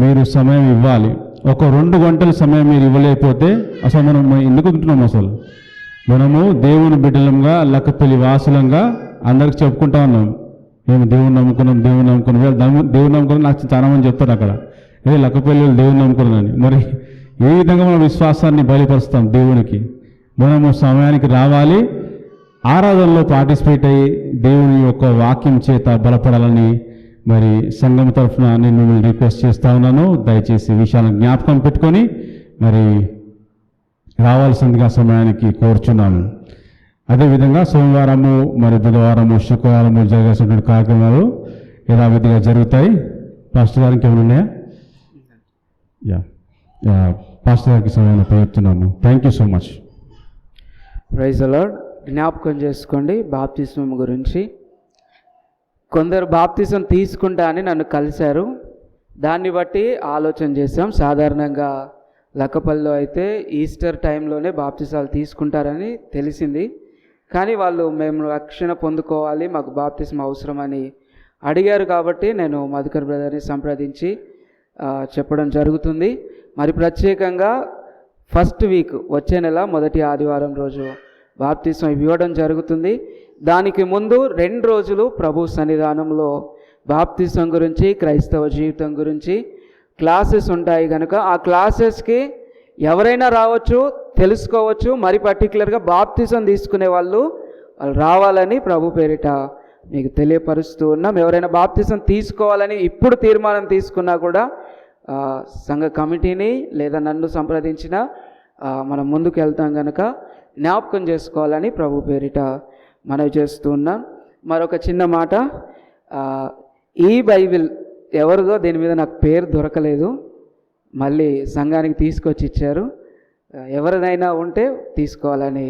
మీరు సమయం ఇవ్వాలి. ఒక 2 గంటల సమయం మీరు ఇవ్వలేకపోతే అసలు మనం ఎందుకు ఉంటున్నాం? అసలు మనము దేవుని బిడ్డలంగా లక్కపల్లి వాసులంగా అందరికి చెప్పుకుంటా ఉన్నాం, మేము దేవుని నమ్ముకున్నాం, దేవుని నమ్ముకున్నాం. నాకు చాలా మంది చెప్తారు అక్కడ, లక్కపల్లి దేవుని నమ్ముకున్నాను. మరి ఏ విధంగా మన విశ్వాసాన్ని బయలుపరుస్తాం దేవునికి? మనము సమయానికి రావాలి, ఆరాధనలో పార్టిసిపేట్ అయ్యి దేవుని యొక్క వాక్యం చేత బలపడాలని మరి సంఘం తరఫున నేను మిమ్మల్ని రిక్వెస్ట్ చేస్తూ ఉన్నాను. దయచేసి విషయాలను జ్ఞాపకం పెట్టుకొని మరి రావాల్సిందిగా సమయానికి కోరుచున్నాను. అదేవిధంగా సోమవారము మరి బుధవారము శుక్రవారము జరగాల్సినటువంటి కార్యక్రమాలు యథావిధిగా జరుగుతాయి. పాస్టర్ గారికి ఏమైనా ఉన్నాయా? పాస్టర్ గారికి సమయాన్ని ప్రయత్నాము. Thank you so much. Praise the lord. జ్ఞాపకం చేసుకోండి బాప్తిస్మం గురించి. కొందరు బాప్తిజం తీసుకుంటా అని నన్ను కలిశారు, దాన్ని బట్టి ఆలోచన చేసాం. సాధారణంగా లక్కపల్లిలో అయితే ఈస్టర్ టైంలోనే బాప్తిజాలు తీసుకుంటారని తెలిసింది, కానీ వాళ్ళు మేము రక్షణ పొందుకోవాలి, మాకు బాప్తిజం అవసరమని అడిగారు. కాబట్టి నేను మధుకర్ బ్రదర్ని సంప్రదించి చెప్పడం జరుగుతుంది. మరి ప్రత్యేకంగా 1st వీక్ వచ్చే నెల మొదటి ఆదివారం రోజు బాప్తిజం ఇవ్వడం జరుగుతుంది. దానికి ముందు 2 రోజులు ప్రభు సన్నిధానంలో బాప్తిజం గురించి, క్రైస్తవ జీవితం గురించి క్లాసెస్ ఉంటాయి కనుక ఆ క్లాసెస్కి ఎవరైనా రావచ్చు, తెలుసుకోవచ్చు. మరి పర్టికులర్గా బాప్తిజం తీసుకునే వాళ్ళు రావాలని ప్రభు పేరిట మీకు తెలియపరుస్తూ ఉన్నాం. ఎవరైనా బాప్తిజం తీసుకోవాలని ఇప్పుడు తీర్మానం తీసుకున్నా కూడా సంఘ కమిటీని లేదా నన్ను సంప్రదించినా మనం ముందుకు వెళ్తాం కనుక జ్ఞాపకం చేసుకోవాలని ప్రభు పేరిట మనవి చేస్తూ ఉన్నాం. మరొక చిన్న మాట, ఈ బైబిల్ ఎవరిదో దీని మీద నాకు పేరు దొరకలేదు, మళ్ళీ సంఘానికి తీసుకొచ్చి ఇచ్చారు. ఎవరిదైనా ఉంటే తీసుకోవాలని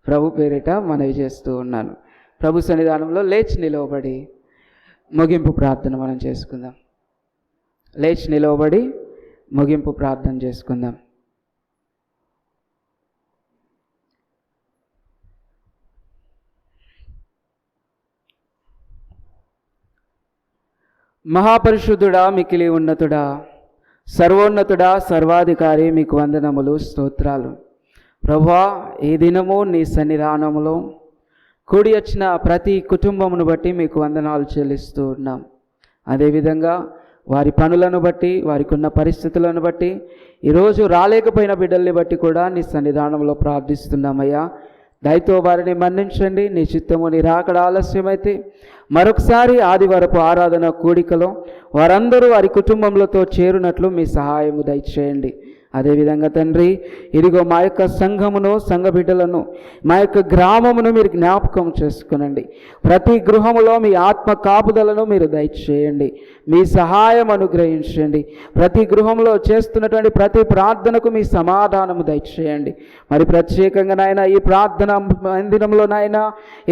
ప్రభు పేరిట మనవి చేస్తూ ఉన్నాను. ప్రభు సన్నిధానంలో లేచి నిలవబడి ముగింపు ప్రార్థన మనం చేసుకుందాం. లేచి నిలవబడి ముగింపు ప్రార్థన చేసుకుందాం. మహాపరిశుద్ధుడా, మికిలి ఉన్నతుడా, సర్వోన్నతుడా, సర్వాధికారి, మీకు వందనములు, స్తోత్రాలు. ప్రభువా, ఈ దినము నీ సన్నిధానములో కూడి వచ్చిన ప్రతి కుటుంబమును బట్టి మీకు వందనాలు చెల్లిస్తూ ఉన్నాం. అదేవిధంగా వారి పనులను బట్టి, వారికి ఉన్న పరిస్థితులను బట్టి, ఈరోజు రాలేకపోయిన బిడ్డల్ని బట్టి కూడా నీ సన్నిధానంలో ప్రార్థిస్తున్నామయ్యా. దయతో వారిని మన్నించండి. నీ చిత్తము నీ రాకడ ఆలస్యమైతే మరొకసారి ఆదివారపు ఆరాధన కూడికలో వారందరూ వారి కుటుంబములతో చేరునట్లు మీ సహాయము దయచేయండి. అదేవిధంగా తండ్రి, ఇదిగో మా యొక్క సంఘమును, సంఘ బిడ్డలను, మా యొక్క గ్రామమును మీరు జ్ఞాపకం చేసుకునండి. ప్రతి గృహములో మీ ఆత్మ కాపుదలను మీరు దయచేయండి. మీ సహాయం అనుగ్రహించండి. ప్రతి గృహంలో చేస్తున్నటువంటి ప్రతి ప్రార్థనకు మీ సమాధానము దయచేయండి. మరి ప్రత్యేకంగా నాయన ఈ ప్రార్థన మందిరంలో నాయన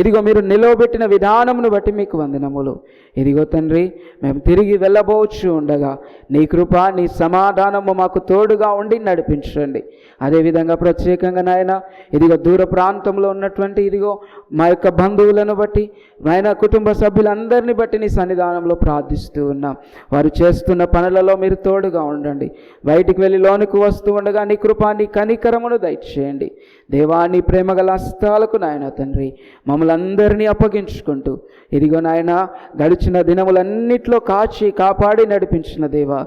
ఇదిగో మీరు నిలవబెట్టిన విధానమును బట్టి మీకు వందనములు. ఇదిగో తండ్రి, మేము తిరిగి వెళ్ళబోచు ఉండగా నీ కృప, నీ సమాధానము మాకు తోడుగా ఉండి నడిపించండి. అదేవిధంగా ప్రత్యేకంగా నాయన ఇదిగో దూర ప్రాంతంలో ఉన్నటువంటి ఇదిగో మా యొక్క బంధువులను బట్టి, నాయన కుటుంబ సభ్యులందరినీ బట్టి నీ సన్నిధానంలో ప్రార్థిస్తూ ఉన్నాం. వారు చేస్తున్న పనులలో మీరు తోడుగా ఉండండి. బయటికి వెళ్ళి లోనికి వస్తూ ఉండగా నీ కృప, నీ కనికరమును దయచేయండి. దేవా, నీ ప్రేమగల హస్తాలకు నాయన తండ్రి మమ్మల్ని అందరినీ అప్పగించుకుంటూ ఇదిగో నాయన గడిచిన దినములన్నిట్లో కాచి కాపాడి నడిపించిన దేవా,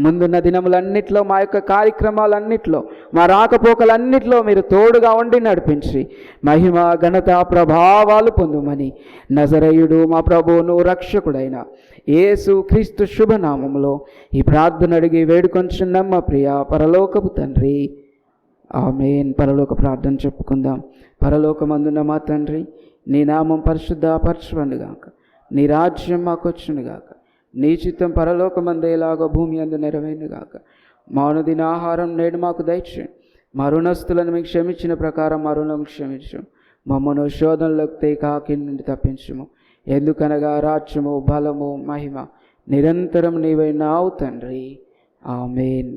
ముందున్న దినములన్నిట్లో మా యొక్క కార్యక్రమాలన్నిట్లో, మా రాకపోకలన్నిట్లో మీరు తోడుగా ఉండి నడిపించి మహిమ, ఘనత, ప్రభావాలు పొందుమని నజరేయుడు మా ప్రభువును రక్షకుడైన యేసు క్రీస్తు శుభనామములో ఈ ప్రార్థన అడిగి వేడుకొంచున్నాం మా ప్రియ పరలోకపు తండ్రి, ఆమేన్. పరలోక ప్రార్థన చెప్పుకుందాం. పరలోకమందున్న మా తండ్రి, నీ నామం పరిశుద్ధపరచబడుగాక, నీ రాజ్యం మాకు వచ్చునుగాక, నీ చిత్తం పరలోకమందేలాగా భూమి అందు నెరవేరునుగాక. మా అనుదిన ఆహారం నేడు మాకు దయచేయండి. మా రుణస్తులను మీకు క్షమించిన ప్రకారం మా రుణం క్షమించు. మమ్మను శోధనలోకి తేకాకి నుండి తప్పించుము. ఎందుకనగా రాజ్యము, బలము, మహిమ నిరంతరం నీవైనావు తండ్రి, ఆమేన్.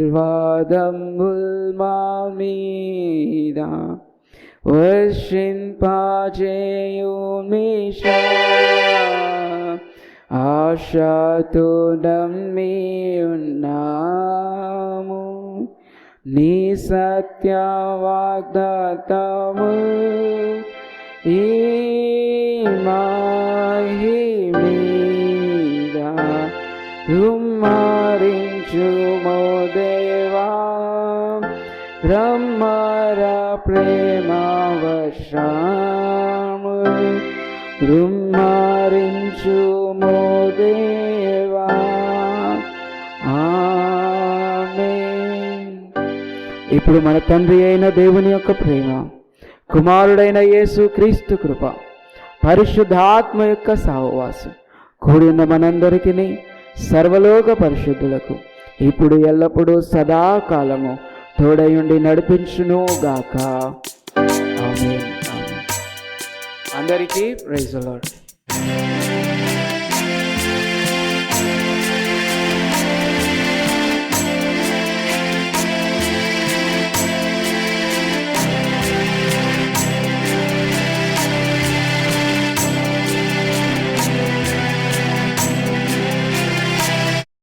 ఆశీర్వాదముల్ మా మీద వర్షింపజేయుమీశా, ఆశతో నమ్మి ఉన్నాము నీ సత్య వాగ్దానము. ఈ మహిమీద రుమ్మరించుమో దేవా, రమ్మర ప్రేమ వర్షము రుమ్మరించుమో దేవా, ఆమేన్. ఇప్పుడు మన తండ్రి అయిన దేవుని యొక్క ప్రేమ, కుమారుడైన యేసు క్రీస్తు కృప, పరిశుద్ధాత్మ యొక్క సహవాసం కూడిన మనందరికీ, సర్వలోక పరిశుద్ధులకు ఇప్పుడు ఎల్లప్పుడూ సదాకాలము తోడయుండి నడిపించును గాక, ఆమేన్. అందరికీ ప్రైజ్ ది లార్డ్.